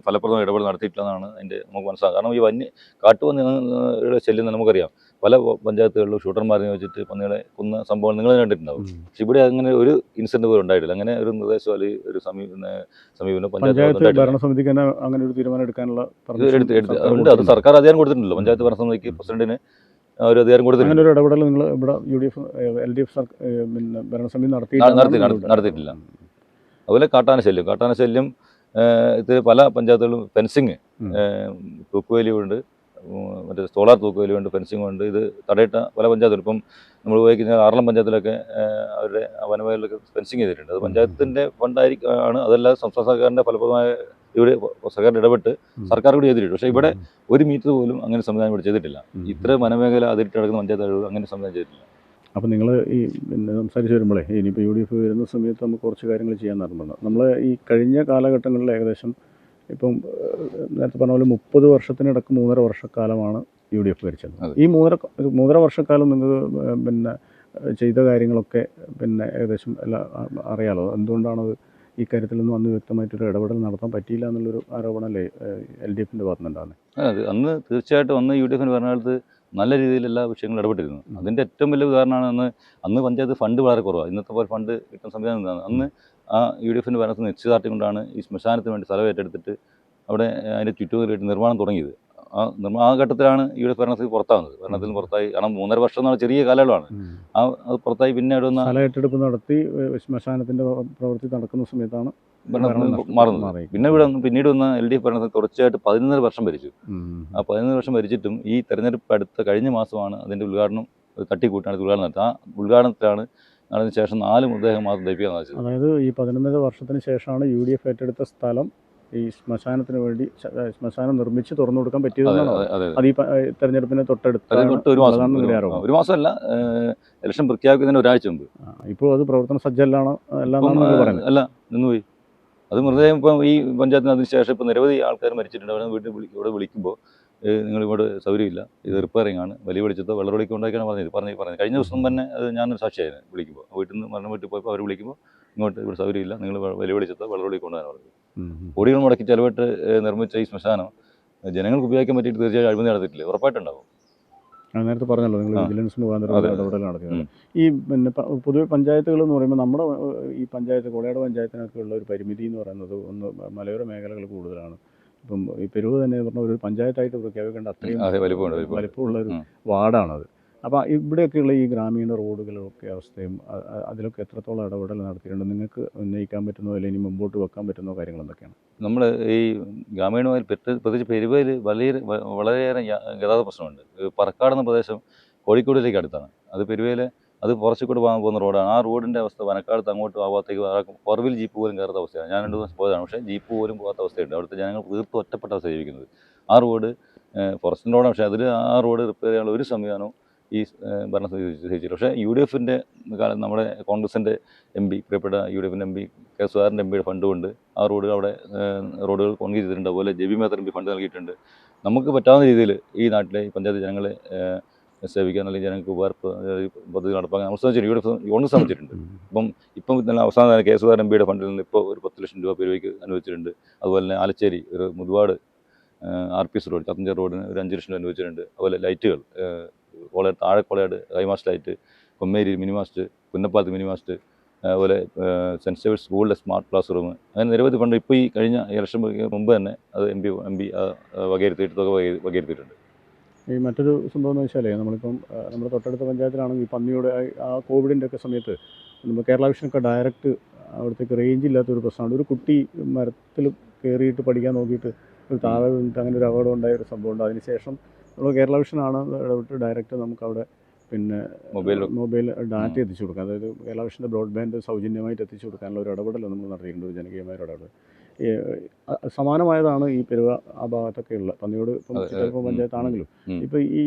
ഫലപ്രദമായ ഇടപെടൽ നടത്തിയിട്ടില്ലെന്നാണ് അതിൻ്റെ നമുക്ക് മനസ്സിലാക്കുക. കാരണം ഈ കാട്ടുപന്നിയുടെ ശല്യം നമുക്കറിയാം. പല പഞ്ചായത്തുകളിലും ഷൂട്ടർമാരെ വെച്ചിട്ട് പന്നികളെ കൊന്ന സംഭവം നിങ്ങൾ കണ്ടിട്ടുണ്ടാവും. പക്ഷെ ഇവിടെ അങ്ങനെ ഒരു ഇൻസിഡന്റ് പോലും ഉണ്ടായിട്ടില്ല. അങ്ങനെ ഒരു നിർദ്ദേശം അല്ലെങ്കിൽ ഒരു സമീപനം പഞ്ചായത്ത് ഭരണസമിതിക്ക് അങ്ങനെ ഒരു തീരുമാനം എടുക്കാനുള്ള ഉണ്ട്. അത് സർക്കാർ അധികാരം കൊടുത്തിട്ടുണ്ടല്ലോ. പഞ്ചായത്ത് ഭരണസമിതിക്ക് പ്രസിഡന്റിന് ഒരു അധികാരം കൊടുത്തിട്ടുണ്ട്. അങ്ങനെ ഒരു ഇടപെടൽ നിങ്ങൾ ഇവിടെ LDF പിന്നെ ഭരണസമിതി നടത്തിയിട്ടില്ല. അതുപോലെ കാട്ടാനശല്യം ഇത് പല പഞ്ചായത്തുകളിലും ഫെൻസിങ് തൂക്കുവേലിയുണ്ട്, മറ്റേ സോളാർ തൂക്കുവേലിയുണ്ട്, ഫെൻസിംഗ് ഉണ്ട്. ഇത് തടയിട്ട പല പഞ്ചായത്തും ഇപ്പം നമ്മൾ പോയി കഴിഞ്ഞാൽ ആറളം പഞ്ചായത്തിലൊക്കെ അവരുടെ വനമേഖലയിലൊക്കെ ഫെൻസിങ് ചെയ്തിട്ടുണ്ട്. അത് പഞ്ചായത്തിൻ്റെ ഫണ്ടായിരിക്കും. അതല്ലാതെ സംസ്ഥാന സർക്കാരിൻ്റെ ഫലപ്രദമായ ഇവിടെ സർക്കാർ ഇടപെട്ട് സർക്കാർ കൂടി ചെയ്തിട്ടുണ്ട്. പക്ഷേ ഇവിടെ 1 മീറ്റർ പോലും അങ്ങനെ സംവിധാനം ഇവിടെ ചെയ്തിട്ടില്ല. ഇത്ര വനമേഖല അതിരിട്ട് കിടക്കുന്ന പഞ്ചായത്തുകൾ അങ്ങനെ സംവിധാനം ചെയ്തിട്ടില്ല. അപ്പോൾ നിങ്ങൾ ഈ പിന്നെ സംസാരിച്ച് വരുമ്പോഴേ ഇനിയിപ്പോൾ UDF വരുന്ന സമയത്ത് നമുക്ക് കുറച്ച് കാര്യങ്ങൾ ചെയ്യാൻ നടന്നുണ്ട്. നമ്മൾ ഈ കഴിഞ്ഞ കാലഘട്ടങ്ങളിൽ ഏകദേശം ഇപ്പം നേരത്തെ പറഞ്ഞ പോലെ 30 വർഷത്തിനിടക്ക് 3.5 വർഷക്കാലമാണ് UDF ഭരിച്ചത്. ഈ 3.5 വർഷക്കാലം നിങ്ങൾക്ക് പിന്നെ ചെയ്ത കാര്യങ്ങളൊക്കെ പിന്നെ ഏകദേശം എല്ലാം അറിയാലോ. എന്തുകൊണ്ടാണത് ഈ കാര്യത്തിലൊന്നും അന്ന് വ്യക്തമായിട്ടൊരു ഇടപെടൽ നടത്താൻ പറ്റിയില്ല എന്നുള്ളൊരു ആരോപണമല്ലേ LDFൻ്റെ ഭാഗത്തുനിന്നുണ്ടാകുന്നത്? അതെ, അന്ന് തീർച്ചയായിട്ടും അന്ന് UDF ഭരണകാലത്ത് നല്ല രീതിയിൽ എല്ലാ വിഷയങ്ങളും ഇടപെട്ടിരുന്നു. അതിൻ്റെ ഏറ്റവും വലിയ ഉദാഹരണമാണ് അന്ന് പഞ്ചായത്ത് ഫണ്ട് വളരെ കുറവാണ്. ഇന്നത്തെ പോലെ ഫണ്ട് കിട്ടുന്ന സംവിധാനം എന്താണ്? അന്ന് ആ UDF ഭരണത്തിൽ നിശ്ചയദാർഢ്യം കൊണ്ടാണ് ഈ ശ്മശാനത്തിന് വേണ്ടി സ്ഥലം ഏറ്റെടുത്തിട്ട് അവിടെ അതിൻ്റെ ചുറ്റുപാടുമായിട്ട് നിർമ്മാണം തുടങ്ങിയത്. ആ ഘട്ടത്തിലാണ് UDF ഭരണത്തിൽ പുറത്താകുന്നത്. ഭരണത്തിൽ നിന്ന് പുറത്തായി. കാരണം 3.5 വർഷം എന്ന് പറഞ്ഞാൽ ചെറിയ കാലയളവാണ്. അത് പുറത്തായി. പിന്നെ അവിടെ നിന്ന് സ്ഥലം ഏറ്റെടുപ്പ് നടത്തി ശ്മശാനത്തിൻ്റെ പ്രവൃത്തി നടക്കുന്ന സമയത്താണ് മാറുന്നത്. പിന്നീട് വന്ന LDF ഭരണത്തിൽ തുടർച്ചയായിട്ട് 11 വർഷം ഭരിച്ചു. ആ 11 വർഷം ഭരിച്ചിട്ടും ഈ തെരഞ്ഞെടുപ്പ് കഴിഞ്ഞ മാസമാണ് അതിൻ്റെ ഉദ്ഘാടനം തട്ടിക്കൂട്ടാണ് ഉദ്ഘാടനം നടത്തുന്നത്. ആ ഉദ്ഘാടനത്തിലാണ് അതിന് ശേഷം 4 മൃതദേഹം മാത്രം ദഹിപ്പിക്കാൻ സാധിച്ചത്. അതായത് ഈ 11 വർഷത്തിന് ശേഷമാണ് UDF ഏറ്റെടുത്ത സ്ഥലം ഈ ശ്മശാനത്തിന് വേണ്ടി ശ്മശാനം നിർമ്മിച്ച് തുറന്നു കൊടുക്കാൻ പറ്റിയതെന്നാണ്. അത് ഈ തെരഞ്ഞെടുപ്പിനെ തൊട്ട് ഒരു മാസമല്ല, ഇലക്ഷൻ പ്രഖ്യാപിക്കുന്നതിന് ഒരാഴ്ച മുമ്പ്. ഇപ്പോൾ അത് പ്രവർത്തന സജ്ജല്ലാണ് അല്ല നിന്നുപോയി. അത് മൃതദേഹം ഇപ്പം ഈ പഞ്ചായത്തിന് അതിന് ശേഷം ഇപ്പോൾ നിരവധി ആൾക്കാർ മരിച്ചിട്ടുണ്ട്. അവരെ വീട്ടിൽ ഇവിടെ വിളിക്കുമ്പോൾ നിങ്ങളിവിടെ സൗകര്യമില്ല, ഇത് റിപ്പയറിംഗ് ആണ്, വലിയ വെളിച്ചത്തോ വെള്ളറൊളിക്കോ ഉണ്ടാക്കിയാണ് പറഞ്ഞത്. കഴിഞ്ഞ ദിവസം തന്നെ അത് ഞാനൊരു സാക്ഷിയായിരുന്നു. വിളിക്കുമ്പോൾ വീട്ടിൽ നിന്ന് വീട്ടിൽ പോയപ്പോൾ അവർ വിളിക്കുമ്പോൾ ഇങ്ങോട്ട് ഇവിടെ സൗകര്യമില്ല, നിങ്ങൾ വലിയ വെളിച്ചത്തോ വെള്ളറൊളിക്കോ കൊണ്ടാണ് പറഞ്ഞത്. കോടികൾ മുടക്കി ചെലവിട്ട് നിർമ്മിച്ച ഈ ശ്മശാനം ജനങ്ങൾക്ക് ഉപയോഗിക്കാൻ പറ്റിയിട്ട് തീർച്ചയായും അഴിമതി നടത്തിയിട്ടില്ല, ഉറപ്പായിട്ടുണ്ടാവും. നേരത്തെ പറഞ്ഞല്ലോ നിങ്ങൾ വിജിലൻസ് മുഖാന്തരം ഇടപെടൽ നടത്തിയത്. ഈ പിന്നെ പൊതുവെ പഞ്ചായത്തുകൾ എന്ന് പറയുമ്പോൾ നമ്മുടെ ഈ പഞ്ചായത്ത് കോളയാട് പഞ്ചായത്തിനൊക്കെ ഉള്ള ഒരു പരിമിതി എന്ന് പറയുന്നത് ഒന്ന് മലയോര മേഖലകൾ കൂടുതലാണ്. ഇപ്പം ഈ പെരുവ് തന്നെ പറഞ്ഞ ഒരു പഞ്ചായത്തായിട്ട് പ്രഖ്യാപിക്കേണ്ട അത്രയും വലിപ്പമുള്ള ഒരു വാർഡാണത്. അപ്പോൾ ഇവിടെയൊക്കെയുള്ള ഈ ഗ്രാമീണ റോഡുകളൊക്കെ അവസ്ഥയും അതിലൊക്കെ എത്രത്തോളം ഇടപെടൽ നടത്തിയിട്ടുണ്ട്? നിങ്ങൾക്ക് ഉന്നയിക്കാൻ പറ്റുന്നോ അല്ലെങ്കിൽ ഇനി മുമ്പോട്ട് വെക്കാൻ പറ്റുന്നോ കാര്യങ്ങൾ എന്തൊക്കെയാണ്? നമ്മൾ ഈ ഗ്രാമീണമായി പ്രത്യേകിച്ച് പെരുവയിൽ വളരെയേറെ ഗതാഗത പ്രശ്നമുണ്ട്. പറക്കാട് എന്ന പ്രദേശം കോഴിക്കോടിലേക്ക് അടുത്താണ്. അത് പെരുവയിലെ അത് ഫോറസ്റ്റിൽ പോകുന്ന റോഡാണ്. ആ റോഡിൻ്റെ അവസ്ഥ വനക്കാലത്ത് അങ്ങോട്ട് ആവാത്തേക്ക് പുറവിൽ ജീപ്പ് പോലും കയറാത്ത അവസ്ഥയാണ്. ഞാൻ 2 ദിവസം പോയതാണ്. പക്ഷേ ജീപ്പ് പോലും പോകാത്ത അവസ്ഥയുണ്ട്. അവിടുത്തെ ജനങ്ങൾ തീർത്തും ഒറ്റപ്പെട്ട അവസ്ഥ ജീവിക്കുന്നത്. ആ റോഡ് ഫോറസ്റ്റിൻ്റെ റോഡാണ്. പക്ഷേ അതിൽ ആ റോഡ് റിപ്പയർ ചെയ്യാനുള്ള ഒരു സംവിധാനവും ഈ ഭരണസമിതി ചെയ്തില്ല. പക്ഷേ UDFൻ്റെ കാലം നമ്മുടെ കോൺഗ്രസിൻ്റെ MP, പ്രിയപ്പെട്ട UDFൻ്റെ MP കെ സുധാകരൻ്റെ MPയുടെ ഫണ്ട് കൊണ്ട് ആ റോഡ് അവിടെ റോഡുകൾ കോൺക്രീറ്റ് ചെയ്തിട്ടുണ്ട്. അതുപോലെ JB മേത്തർ MP ഫണ്ട് നൽകിയിട്ടുണ്ട്. നമുക്ക് പറ്റാവുന്ന രീതിയിൽ ഈ നാട്ടിലെ ഈ പഞ്ചായത്ത് ജനങ്ങളെ സേവിക്കാൻ അല്ലെങ്കിൽ ജനങ്ങൾക്ക് പദ്ധതി നടപ്പാക്കാൻ നമ്മൾ ശ്രമിച്ചിട്ടുണ്ട്. UDF കോൺഗ്രസ് ശ്രമിച്ചിട്ടുണ്ട്. ഇപ്പം നല്ല അവസാനം കെ സുധാകരൻ MPയുടെ ഫണ്ടിൽ നിന്ന് ഇപ്പോൾ ഒരു 10 ലക്ഷം രൂപ പെരുവയ്ക്ക് അനുവദിച്ചിട്ടുണ്ട്. അതുപോലെ തന്നെ ആലച്ചേരി ഒരു മുതുവാട് RPS റോഡ് ചത്തഞ്ചേർ റോഡിന് ഒരു 5 ലക്ഷം രൂപ അനുവദിച്ചിട്ടുണ്ട്. അതുപോലെ ലൈറ്റുകൾ Thazhekolayad high mast light, Kommeri mini mast, പുന്നപ്പാലത്ത് മിനിമാസ്റ്റ്, അതുപോലെ സെൻറ്റ് സേവിയേഴ്സ് സ്കൂളിലെ സ്മാർട്ട് ക്ലാസ് റൂം, അങ്ങനെ നിരവധി ഫണ്ട് ഇപ്പോൾ ഈ കഴിഞ്ഞ ഇലക്ഷൻ മുമ്പ് തന്നെ അത് MP വകയിരുത്തിയിട്ടുണ്ട്. ഈ മറ്റൊരു സംഭവം എന്ന് വെച്ചാൽ നമ്മളിപ്പം നമ്മുടെ തൊട്ടടുത്ത പഞ്ചായത്തിലാണെങ്കിൽ പന്നിയുടെ ആ കോവിഡിൻ്റെ ഒക്കെ സമയത്ത് നമ്മൾ കേരള വിഷനൊക്കെ ഡയറക്റ്റ് അവിടത്തേക്ക് റേഞ്ച് ഇല്ലാത്തൊരു പ്രശ്നമുണ്ട്. ഒരു കുട്ടി മരത്തിൽ കയറിയിട്ട് പഠിക്കാൻ നോക്കിയിട്ട് ഒരു താഴെ വീണിട്ട് അങ്ങനെ ഒരു അപകടം ഉണ്ടായ ഒരു സംഭവമുണ്ട്. അതിനുശേഷം നമ്മൾ കേരള വിഷനാണ് ഇടപെട്ട് ഡയറക്റ്റ് നമുക്കവിടെ പിന്നെ മൊബൈൽ ഡാറ്റ എത്തിച്ചു കൊടുക്കുക. അതായത് കേരള വിഷൻ്റെ ബ്രോഡ്ബാൻഡ് സൗജന്യമായിട്ട് എത്തിച്ചു കൊടുക്കാനുള്ള ഒരു ഇടപെടൽ നമ്മൾ നടത്തിയിട്ടുണ്ട്, ഒരു ജനകീയമായ ഒരു ഇടപെടൽ. സമാനമായതാണ് ഈ പെരുവ ആ ഭാഗത്തൊക്കെ ഉള്ള പന്നിയോട് ഇപ്പം ചിലപ്പോൾ പഞ്ചായത്താണെങ്കിലും ഇപ്പോൾ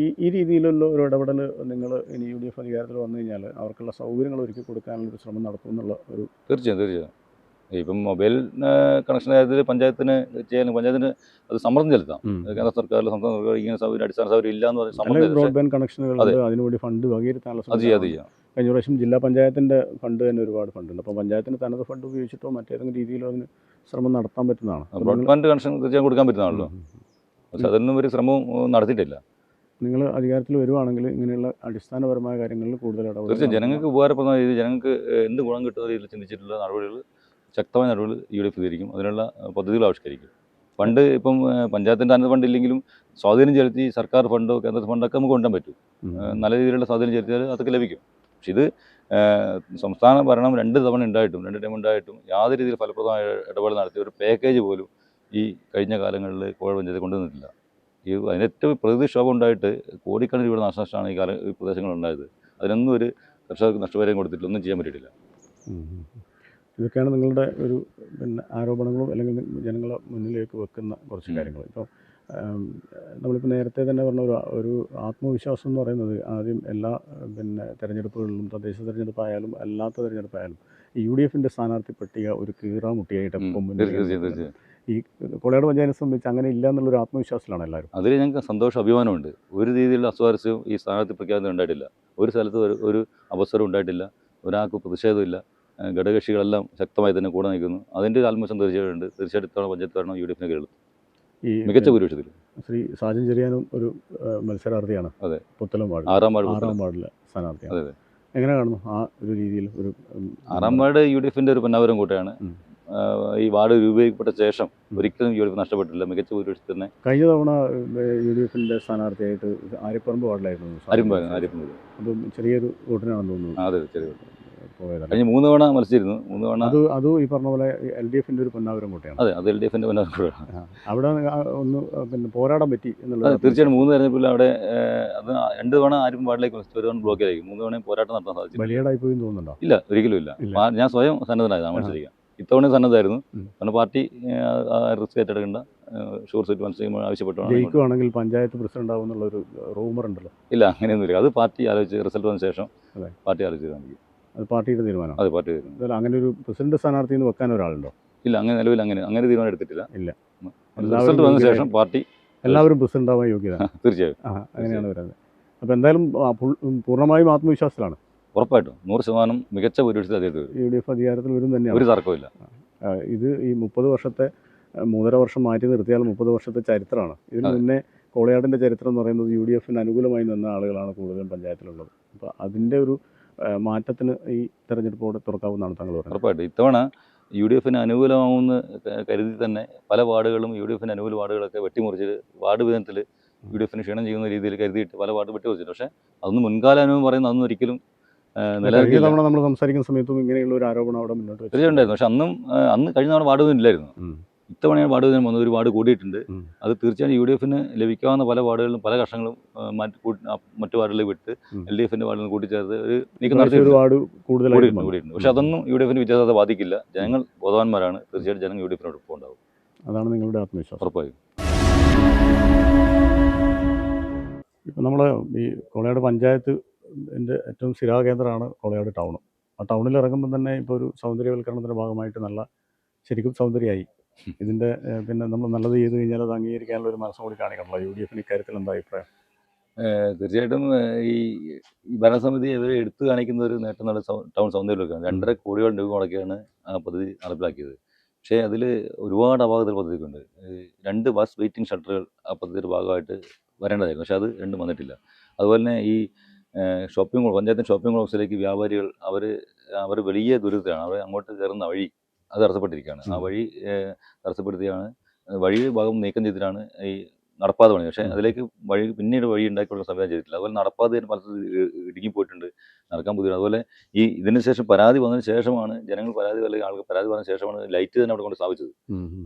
ഈ രീതിയിലുള്ള ഒരു ഇടപെടൽ നിങ്ങൾ ഇനി UDF അധികാരത്തിൽ വന്നു കഴിഞ്ഞാൽ അവർക്കുള്ള സൗകര്യങ്ങൾ ഒരുക്കി കൊടുക്കാനുള്ളൊരു ശ്രമം നടത്തും എന്നുള്ള ഒരു തീർച്ചയായും ഇപ്പം മൊബൈൽ കണക്ഷൻ കാര്യത്തിൽ പഞ്ചായത്തിന് അത് സമ്മർദ്ദം ചെലുത്താം. കേന്ദ്ര സർക്കാരിൽ സംസ്ഥാന സർക്കാർ ഇങ്ങനെ അടിസ്ഥാന സൗകര്യം ഇല്ല എന്ന് പറയുന്നത് ബ്രോഡ്ബാൻഡ് കണക്ഷനുകൾ അതിനുവേണ്ടി ഫണ്ട് വകയിരുത്താനുള്ള കഴിഞ്ഞ പ്രാവശ്യം ജില്ലാ പഞ്ചായത്തിൻ്റെ ഫണ്ട് തന്നെ ഒരുപാട് ഫണ്ടുണ്ട്. അപ്പോൾ പഞ്ചായത്തിന് തനത് ഫണ്ട് ഉപയോഗിച്ചിട്ടോ മറ്റേതെങ്കിലും രീതിയിലോ അതിന് ശ്രമം നടത്താൻ പറ്റുന്നതാണ്. ബ്രോഡ്ബാൻഡ് കണക്ഷൻ തീർച്ചയായും കൊടുക്കാൻ പറ്റുന്നതാണല്ലോ. പക്ഷെ അതൊന്നും ഒരു ശ്രമവും നടത്തിയിട്ടില്ല. നിങ്ങൾ അധികാരത്തിൽ വരുവാണെങ്കിൽ ഇങ്ങനെയുള്ള അടിസ്ഥാനപരമായ കാര്യങ്ങളിൽ കൂടുതൽ ഇടപെടും. തീർച്ചയായും ജനങ്ങൾക്ക് ഉപകാരപ്പെടുന്ന രീതിയിൽ ജനങ്ങൾക്ക് എന്ത് ഗുണം കിട്ടുന്ന രീതിയിൽ ചിന്തിച്ചിട്ടുള്ള നടപടികൾ, ശക്തമായ നടപടികൾ UDF സ്വീകരിക്കും. അതിനുള്ള പദ്ധതികൾ ആവിഷ്കരിക്കും. ഫണ്ട് ഇപ്പം പഞ്ചായത്തിൻ്റെ തനത് ഫണ്ട് ഇല്ലെങ്കിലും സ്വാധീനം ചെലുത്തി സർക്കാർ ഫണ്ടോ കേന്ദ്ര ഫണ്ടൊക്കെ നമുക്ക് കൊണ്ടുവരാൻ പറ്റും. നല്ല രീതിയിലുള്ള സ്വാധീനം ചെലുത്തിയാൽ അതൊക്കെ ലഭിക്കും. പക്ഷെ ഇത് സംസ്ഥാന ഭരണം 2 ടൈം ഉണ്ടായിട്ടും യാതൊരു രീതിയിൽ ഫലപ്രദമായ ഇടപെടൽ നടത്തിയ ഒരു പാക്കേജ് പോലും ഈ കഴിഞ്ഞ കാലങ്ങളിൽ കോഴ പഞ്ചായത്ത് കൊണ്ടുവന്നിട്ടില്ല. അതിന് ഏറ്റവും പ്രകൃതിക്ഷോഭം ഉണ്ടായിട്ട് കോടിക്കണക്കിന് രൂപയുടെ നാശനഷ്ടമാണ് ഈ പ്രദേശങ്ങളുണ്ടായത്. അതിനൊന്നും ഒരു കർഷകർക്ക് നഷ്ടപരിഹാരം കൊടുത്തിട്ടില്ല, ഒന്നും ചെയ്യാൻ പറ്റിയിട്ടില്ല. ഇതൊക്കെയാണ് നിങ്ങളുടെ ഒരു ആരോപണങ്ങളും അല്ലെങ്കിൽ ജനങ്ങളെ മുന്നിലേക്ക് വെക്കുന്ന കുറച്ച് കാര്യങ്ങൾ. ഇപ്പോൾ നമ്മളിപ്പോൾ നേരത്തെ തന്നെ പറഞ്ഞ ഒരു ആത്മവിശ്വാസം എന്ന് പറയുന്നത് ആദ്യം എല്ലാ തെരഞ്ഞെടുപ്പുകളിലും തദ്ദേശ തെരഞ്ഞെടുപ്പായാലും അല്ലാത്ത തെരഞ്ഞെടുപ്പായാലും ഈ UDFൻ്റെ സ്ഥാനാർത്ഥി പട്ടിക ഒരു കീറാമുട്ടിയായിട്ട് എപ്പം മുന്നിൽ ഈ കൊളയാട് പഞ്ചായത്തിനെ സംബന്ധിച്ച് അങ്ങനെ ഇല്ല എന്നുള്ളൊരു ആത്മവിശ്വാസത്തിലാണ് എല്ലാവരും. അതിൽ ഞങ്ങൾക്ക് സന്തോഷം, അഭിമാനമുണ്ട്. ഒരു രീതിയിലുള്ള അസ്വാരസ്യവും ഈ സ്ഥാനാർത്ഥി പ്രഖ്യാപനം ഉണ്ടായിട്ടില്ല. ഒരു സ്ഥലത്ത് ഒരു അവസരവും ഉണ്ടായിട്ടില്ല. ഒരാൾക്ക് പ്രതിഷേധമില്ല. ഘടകകക്ഷികളെല്ലാം ശക്തമായി തന്നെ കൂടെ നിൽക്കുന്നു. അതിൻ്റെ ഒരു ആത്മവിശ്വാസം തീർച്ചയായിട്ടും ഇത്തവണ പഞ്ചായത്ത് ഭരണം UDFിനെ കയറും ഈ മികച്ച ഭൂരിപക്ഷത്തിൽ. ശ്രീ സാജൻ ചെറിയാനും ഒരു മത്സരാർത്ഥിയാണ്. അതെ, പുത്തലം വാർഡ് 6ാം വാർഡിലെ സ്ഥാനാർത്ഥിയാണ്. അതെ. എങ്ങനെ കാണുന്നു ആ ഒരു രീതിയിൽ? 6ാം വാർഡ് UDFിൻ്റെ ഒരു പൊന്നാവരം കോട്ടയാണ്. ഈ വാർഡ് രൂപീകരിക്കപ്പെട്ട ശേഷം ഒരിക്കലും UDF നഷ്ടപ്പെട്ടില്ല. മികച്ച ഭൂരിപക്ഷത്തിൽ തന്നെ. കഴിഞ്ഞ തവണ UDFിൻ്റെ സ്ഥാനാർത്ഥിയായിട്ട് ആര്യപ്പറമ്പ് വാർഡിലായിരുന്നു. ആര്യപ്പറമ്പ് അപ്പം ചെറിയൊരു വോട്ടിനാണെന്ന് തോന്നുന്നു. അതെ, ചെറിയ കഴിഞ്ഞ 3 തവണ മത്സരിച്ചിരുന്നു. 3 തവണ അത് ഈ പറഞ്ഞ പോലെ LDFിൻ്റെ ഒരു പൊന്നാവരം കോട്ടയാണ്. അതെ, അത് LDFിൻ്റെ പൊന്നാവരം കോട്ടയാണ്. അവിടെ ഒന്ന് പോരാടാൻ പറ്റി എന്നുള്ളത് തീർച്ചയായും. 3 തെരഞ്ഞെടുപ്പിൽ അവിടെ അത് 2 തവണ ആരും വാർഡിലേക്ക് ഒരു തവണ ബ്ലോക്കിലായിരിക്കും. 3 തവണ പോരാട്ടം നടത്താൻ സാധിച്ചു. ബലിയാടായി പോയി തോന്നുന്നുണ്ടോ? ഇല്ല, ഒരിക്കലും ഇല്ല. ഞാൻ സ്വയം സന്നദ്ധനായിരുന്നു മത്സരിക്കാൻ. ഇത്തവണ സന്നദ്ധമായിരുന്നു. കാരണം പാർട്ടി റിസ്ക് ഏറ്റെടുക്കേണ്ട ഷുവർ സീറ്റ് മത്സരിക്കാൻ ആവശ്യപ്പെട്ടാണ്. ജയിക്കുവാണെങ്കിൽ പഞ്ചായത്ത് പ്രസിഡന്റ് ആവുമെന്നുള്ളൊരു റൂമർ ഉണ്ടല്ലോ. ഇല്ല, അങ്ങനെയൊന്നുമില്ല. അത് പാർട്ടി ആലോചിച്ച് റിസൾട്ട് വന്ന ശേഷം പാർട്ടി ആലോചിച്ച് കാണിക്കും. അത് പാർട്ടിയുടെ തീരുമാനം. അത് പാർട്ടി. അങ്ങനെ ഒരു പ്രസിഡന്റ് സ്ഥാനാർത്ഥി എന്ന് വെക്കാൻ ഒരാളുണ്ടോ? ഇല്ല, അങ്ങനെ നിലവിൽ അങ്ങനെ തീരുമാനം എടുത്തിട്ടില്ല. ഇല്ല, റിസൾട്ട് വന്ന ശേഷം പാർട്ടി എല്ലാവരും പ്രസിഡന്റ് ആവാൻ യോഗ്യത. തീർച്ചയായും അങ്ങനെയാണ് വരുന്നത്. അപ്പോൾ എന്തായാലും പൂർണ്ണമായും ആത്മവിശ്വാസത്തിലാണ്. ഉറപ്പായിട്ടും 100% മികച്ച ഭൂരിപക്ഷത്തിൽ അദ്ദേഹം UDF അധികാരത്തിൽ വരും തന്നെയാണ്. ഒരു തർക്കമില്ല. ഇത് ഈ 30 വർഷത്തെ 3.5 വർഷം മാറ്റി നിർത്തിയാൽ 30 വർഷത്തെ ചരിത്രമാണ്. ഇതിന് മുന്നേ കോളയാടിൻ്റെ ചരിത്രം എന്ന് പറയുന്നത് UDFിന് അനുകൂലമായി നിന്ന ആളുകളാണ് കൂടുതലും പഞ്ചായത്തിലുള്ളത്. അപ്പോൾ അതിൻ്റെ ഒരു മാറ്റത്തിന് ഈ തെരഞ്ഞെടുപ്പോടെ തുറക്കാവുന്നതാണ് താങ്കൾ പറയുന്നത്. ഉറപ്പായിട്ടും ഇത്തവണ UDFിന് അനുകൂലമാവുമെന്ന് കരുതി തന്നെ പല വാർഡുകളും UDFിന് അനുകൂല വാർഡുകളൊക്കെ വെട്ടിമുറിച്ച് വാർഡ് വിധത്തിൽ UDFിന് ക്ഷീണം ചെയ്യുന്ന രീതിയിൽ കരുതിയിട്ട് പല വാർഡ് വെട്ടിമുറിച്ചിട്ട്. പക്ഷേ അതൊന്നും മുൻകാല അനുഭവം പറയുന്നത് അതൊന്നും ഒരിക്കലും നിലനിൽക്കില്ല. തവണ നമ്മൾ സംസാരിക്കുന്ന സമയത്തും ഇങ്ങനെയുള്ള ഒരു ആരോപണം അവിടെ മുന്നോട്ട് തീർച്ചയായിട്ടുണ്ടായിരുന്നു. പക്ഷെ അന്ന് കഴിഞ്ഞ തവണ വാർഡ് ഇല്ലായിരുന്നു. ഇത്തവണയാണ് വാർഡ് വിധം വന്നത്. ഒരു വാർഡ് കൂടിയിട്ടുണ്ട്. അത് തീർച്ചയായും UDFിന് ലഭിക്കാവുന്ന പല വാർഡുകളിലും പല കർഷകങ്ങളും മറ്റു വാർഡുകളിൽ വിട്ട് LDFിൻ്റെ വാർഡുകൾ കൂട്ടിച്ചേർത്ത് ഒരു നീക്കം നടത്തി കൂടിയിട്ടുണ്ട്. പക്ഷെ അതൊന്നും UDFിന് വിജയസാധ്യത ബാധിക്കില്ല. ജനങ്ങൾ ബോധവാന്മാരാണ്. തീർച്ചയായിട്ടും ജനങ്ങൾ UDFിനോടൊപ്പം ഉണ്ടാവും. അതാണ് നിങ്ങളുടെ ആത്മവിശ്വാസം. ഉറപ്പായും. ഇപ്പം നമ്മൾ ഈ കോളയാട് പഞ്ചായത്തിൻ്റെ ഏറ്റവും സ്ഥിരാകേന്ദ്രമാണ് കോളയാട് ടൗൺ. ആ ടൗണിൽ ഇറങ്ങുമ്പോൾ തന്നെ ഇപ്പോൾ ഒരു സൗന്ദര്യവൽക്കരണത്തിൻ്റെ ഭാഗമായിട്ട് ശരിക്കും സൗന്ദര്യമായി. ഇതിൻ്റെ നമ്മൾ നല്ലത് ചെയ്ത് കഴിഞ്ഞാൽ അത് അംഗീകരിക്കാനുള്ള ഒരു മനസ്സും കൂടി കാണിക്കണമല്ലോ. UDFിന് ഇക്കാര്യത്തിൽ എന്താ അഭിപ്രായം? തീർച്ചയായിട്ടും ഈ ഭരണസമിതി ഇവർ എടുത്തു കാണിക്കുന്ന ഒരു നേട്ടം എന്നുള്ള ടൗൺ സൗന്ദര്യവൽക്കരണം. 2.5 കോടി രൂപ മുടക്കിയാണ് ആ പദ്ധതി നടപ്പിലാക്കിയത്. പക്ഷേ അതിൽ ഒരുപാട് അപാകതകൾ പദ്ധതിക്കുണ്ട്. 2 ബസ് വെയിറ്റിംഗ് ഷട്ടറുകൾ ആ പദ്ധതിയുടെ ഭാഗമായിട്ട് വരേണ്ടതായിരുന്നു. പക്ഷേ അത് രണ്ടും വന്നിട്ടില്ല. അതുപോലെ തന്നെ ഈ പഞ്ചായത്തിൻ്റെ ഷോപ്പിംഗ് കോംപ്ലക്സിലേക്ക് വ്യാപാരികൾ അവർ വലിയ ദുരിതത്തിലാണ്. അവർ അങ്ങോട്ട് കയറുന്ന വഴി അത് തടസ്സപ്പെട്ടിരിക്കുകയാണ്. ആ വഴി തടസ്സപ്പെടുത്തിയാണ് വഴി ഭാഗം നീക്കം ചെയ്തിട്ടാണ് ഈ നടപ്പാത പണി. പക്ഷേ അതിലേക്ക് പിന്നീട് വഴി ഉണ്ടാക്കിയുള്ള സംവിധാനം ചെയ്തിട്ടില്ല. അതുപോലെ നടപ്പാത പലർക്കും ഇടുങ്ങിപ്പോയിട്ടുണ്ട്, നടക്കാൻ ബുദ്ധിമുട്ട്. അതുപോലെ ഇതിന് ശേഷം പരാതി വന്നതിന് ശേഷമാണ് അല്ലെങ്കിൽ ആൾക്ക് പരാതി വന്നതിന് ശേഷമാണ് ലൈറ്റ് തന്നെ അവിടെ കൊണ്ട് സ്ഥാപിച്ചത്.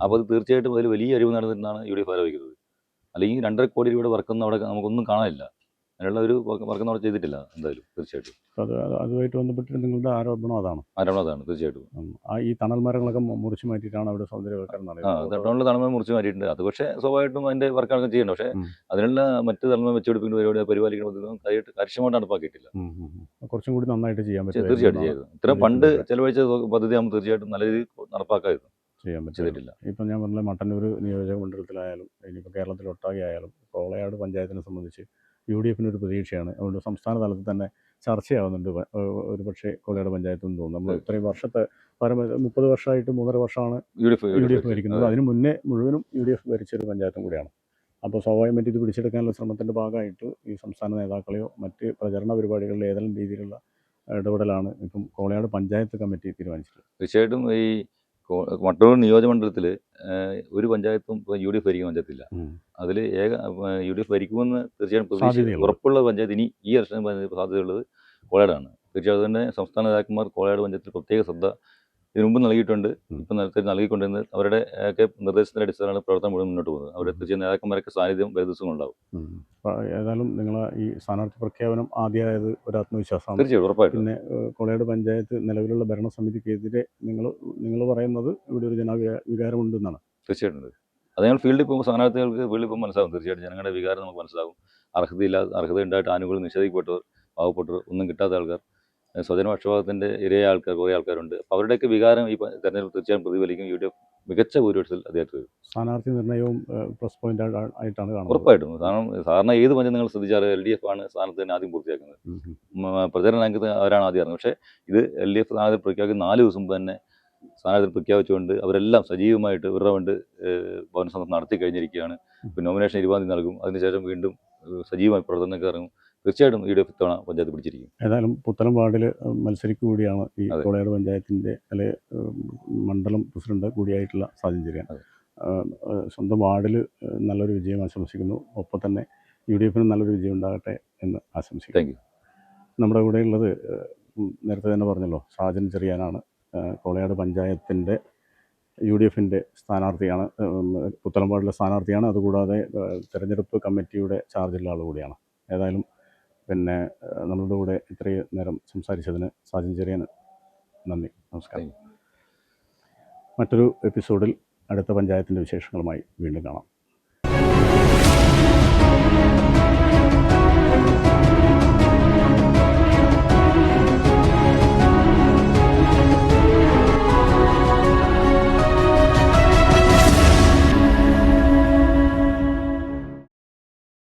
അപ്പോൾ അത് തീർച്ചയായിട്ടും അതിൽ വലിയ അഴിവ് നടന്നിട്ടാണ് UDF ആലോചിക്കുന്നത്. അല്ലെങ്കിൽ 2.5 കോടി രൂപയുടെ വർക്കൊന്നും അവിടെ നമുക്കൊന്നും കാണാനില്ല. അതിനുള്ള ഒരു വർക്കൊന്നും അവിടെ ചെയ്തിട്ടില്ല. എന്തായാലും തീർച്ചയായിട്ടും അതുമായിട്ട് ബന്ധപ്പെട്ട് നിങ്ങളുടെ ആരോപണം അതാണ്. തീർച്ചയായിട്ടും. ഈ തണൽ മരങ്ങളൊക്കെ മുറിച്ച് മാറ്റിയിട്ടാണ് അവിടെ സൗന്ദര്യവൽക്കരണം നടക്കുന്നത്. ടൗണിൽ തണൽ മുറിച്ച് മാറ്റിയിട്ടുണ്ട്. അത് പക്ഷേ സ്വാഭാവികമായിട്ടും അതിൻ്റെ വർക്കൊക്കെ ചെയ്യണം. പക്ഷേ അതിനുള്ള മറ്റ് തലമുറ വെച്ചുപിടിപ്പിക്കുന്ന പരിപാലിക്കുന്ന കാര്യക്ഷമമായിട്ട് നടപ്പാക്കിയിട്ടില്ല. കുറച്ചും കൂടി നന്നായിട്ട് ചെയ്യാൻ പറ്റും. തീർച്ചയായിട്ടും ചെയ്തു. ഇത്രയും ഫണ്ട് ചെലവഴിച്ച പദ്ധതി ആകുമ്പോൾ തീർച്ചയായിട്ടും നല്ല രീതിയിൽ നടപ്പാക്കായിരുന്നു. ചെയ്യാൻ പറ്റില്ല. ഇപ്പം ഞാൻ പറഞ്ഞ മട്ടന്നൂർ നിയോജക മണ്ഡലത്തിലായാലും ഇനിയിപ്പോൾ കേരളത്തിലൊട്ടാകെ ആയാലും കോളയാട് പഞ്ചായത്തിനെ സംബന്ധിച്ച് UDFിനൊരു പ്രതീക്ഷയാണ്. അതുകൊണ്ട് സംസ്ഥാന തലത്തിൽ തന്നെ ചർച്ചയാവുന്നുണ്ട് ഒരു പക്ഷേ കോളയാട് പഞ്ചായത്ത് എന്ന് തോന്നുന്നു. നമ്മൾ ഇത്രയും വർഷത്തെ 30 വർഷമായിട്ട് 3.5 വർഷമാണ് UDF ഭരിക്കുന്നത്. അതിന് മുന്നേ മുഴുവനും UDF ഭരിച്ചൊരു പഞ്ചായത്തും കൂടിയാണ്. അപ്പോൾ സ്വാഭാവികമായിട്ട് ഇത് പിടിച്ചെടുക്കാനുള്ള ശ്രമത്തിൻ്റെ ഭാഗമായിട്ട് ഈ സംസ്ഥാന നേതാക്കളെയോ മറ്റ് പ്രചരണ പരിപാടികളിൽ ഏതെങ്കിലും രീതിയിലുള്ള ഇടപെടലാണ് ഇപ്പം കോളയാട് പഞ്ചായത്ത് കമ്മിറ്റി തീരുമാനിച്ചിട്ടുള്ളത്. തീർച്ചയായിട്ടും ഈ മട്ടന്നൂർ നിയോജകമണ്ഡലത്തിൽ ഒരു പഞ്ചായത്തും UDF ഭരിക്കുന്ന പഞ്ചായത്തില്ല. അതിൽ UDF ഭരിക്കുമെന്ന് തീർച്ചയായും ഉറപ്പുള്ള പഞ്ചായത്ത് ഇനി ഈ വർഷം സാധ്യതയുള്ളത് കോളയാടാണ്. തീർച്ചയായും തന്നെ സംസ്ഥാന നേതാക്കന്മാർ കോളയാട് പഞ്ചായത്തിൽ പ്രത്യേക ശ്രദ്ധ ഇതിനു മുമ്പ് നൽകിയിട്ടുണ്ട്. ഇപ്പം നേരത്തെ നൽകിക്കൊണ്ടിരുന്ന അവരുടെ ഒക്കെ നിർദ്ദേശത്തിൻ്റെ അടിസ്ഥാനമാണ് പ്രവർത്തനം മുഴുവൻ മുന്നോട്ട് പോകുന്നത്. അവരുടെ തീർച്ചയായും നേതാക്കന്മാരൊക്കെ സാന്നിധ്യം വരും ദിവസങ്ങളുണ്ടാവും. അപ്പോൾ ഏതായാലും നിങ്ങൾ ഈ സ്ഥാനാർത്ഥി പ്രഖ്യാപനം ആദ്യമായത് ഒരു ആത്മവിശ്വാസമാണ്. തീർച്ചയായും ഉറപ്പായിട്ടും. പിന്നെ കോളയാട് പഞ്ചായത്ത് നിലവിലുള്ള ഭരണസമിതിക്കെതിരെ നിങ്ങൾ പറയുന്നത് ഇവിടെ ഒരു വികാരമുണ്ടെന്നാണ്. തീർച്ചയായിട്ടും ഉണ്ട്. അത് ഞങ്ങൾ ഫീൽഡിൽ പോകുമ്പോൾ സ്ഥാനാർത്ഥികൾക്ക് ഫീൽഡിൽ പോകുമ്പോൾ മനസ്സിലാവും. തീർച്ചയായിട്ടും ജനങ്ങളുടെ വികാരം നമുക്ക് മനസ്സിലാവും. അർഹതയുണ്ടായിട്ട് ആനുകൂല്യം നിഷേധിക്കപ്പെട്ടവർ, പാവപ്പെട്ടവർ, ഒന്നും കിട്ടാത്ത ആൾക്കാർ, സ്വജനപക്ഷപാതത്തിൻ്റെ ഇരയായ ആൾക്കാർ കുറേ ആൾക്കാരുണ്ട്. അപ്പോൾ അവരുടെയൊക്കെ വികാരം ഈ തെരഞ്ഞെടുപ്പ് തീർച്ചയായും പ്രതിഫലിക്കും. UDF മികച്ച ഭൂരിപക്ഷത്തിൽ അദ്ദേഹത്തെ വരും. സ്ഥാനാർത്ഥി നിർണ്ണയവും പ്ലസ് പോയിന്റ് ആയിട്ടാണ് കാണുന്നത്. ഉറപ്പായിട്ടും. കാരണം സാധാരണ ഏത് പഞ്ചായത്ത് നിങ്ങൾ ശ്രദ്ധിച്ചാൽ LDF ആണ് സ്ഥാനത്ത് തന്നെ ആദ്യം പൂർത്തിയാക്കുന്നത്. പ്രചരണ രംഗത്ത് അവരാണ് ആദ്യം ഇറങ്ങുന്നത്. പക്ഷേ ഇത് LDF സ്ഥാനാർത്ഥി പ്രഖ്യാപിക്കുന്ന 4 ദിവസം മുമ്പ് തന്നെ സ്ഥാനാർത്ഥി പ്രഖ്യാപിച്ചുകൊണ്ട് അവരെല്ലാം സജീവമായിട്ട് ഇവരുടെ വേണ്ടി ഭവന സംഘം നടത്തി കഴിഞ്ഞിരിക്കുകയാണ്. ഇപ്പോൾ നോമിനേഷൻ 20-ാം തീയതി നൽകും. അതിനുശേഷം വീണ്ടും സജീവമായി പ്രവർത്തനങ്ങൾക്ക് ഇറങ്ങും. തീർച്ചയായിട്ടും UDF ഇത്തവണ പഞ്ചായത്ത് പിടിച്ചിരിക്കും. ഏതായാലും പുത്തലം വാർഡിൽ മത്സരിക്കുകയാണ് ഈ കോളയാട് പഞ്ചായത്തിൻ്റെ മണ്ഡലം പ്രസിഡന്റ് കൂടിയായിട്ടുള്ള സാജൻ ചെറിയാൻ. സ്വന്തം വാർഡിൽ നല്ലൊരു വിജയം ആശംസിക്കുന്നു. ഒപ്പം തന്നെ UDFനും നല്ലൊരു വിജയം ഉണ്ടാകട്ടെ എന്ന് ആശംസിക്കുന്നു. Thank you. നമ്മുടെ കൂടെയുള്ളത് നേരത്തെ തന്നെ പറഞ്ഞല്ലോ, സാജൻ ചെറിയാനാണ്. കോളയാട് പഞ്ചായത്തിൻ്റെ UDFൻ്റെ സ്ഥാനാർത്ഥിയാണ്, പുത്തലം വാർഡിലെ സ്ഥാനാർത്ഥിയാണ്. അതുകൂടാതെ തെരഞ്ഞെടുപ്പ് കമ്മിറ്റിയുടെ ചാർജുള്ള ആൾ കൂടിയാണ്. ഏതായാലും പിന്നെ നമ്മളുടെ കൂടെ ഇത്രയും നേരം സംസാരിച്ചതിന് സാജൻ ചെറിയാന് നന്ദി, നമസ്കാരം. മറ്റൊരു എപ്പിസോഡിൽ അടുത്ത പഞ്ചായത്തിൻ്റെ വിശേഷങ്ങളുമായി വീണ്ടും കാണാം.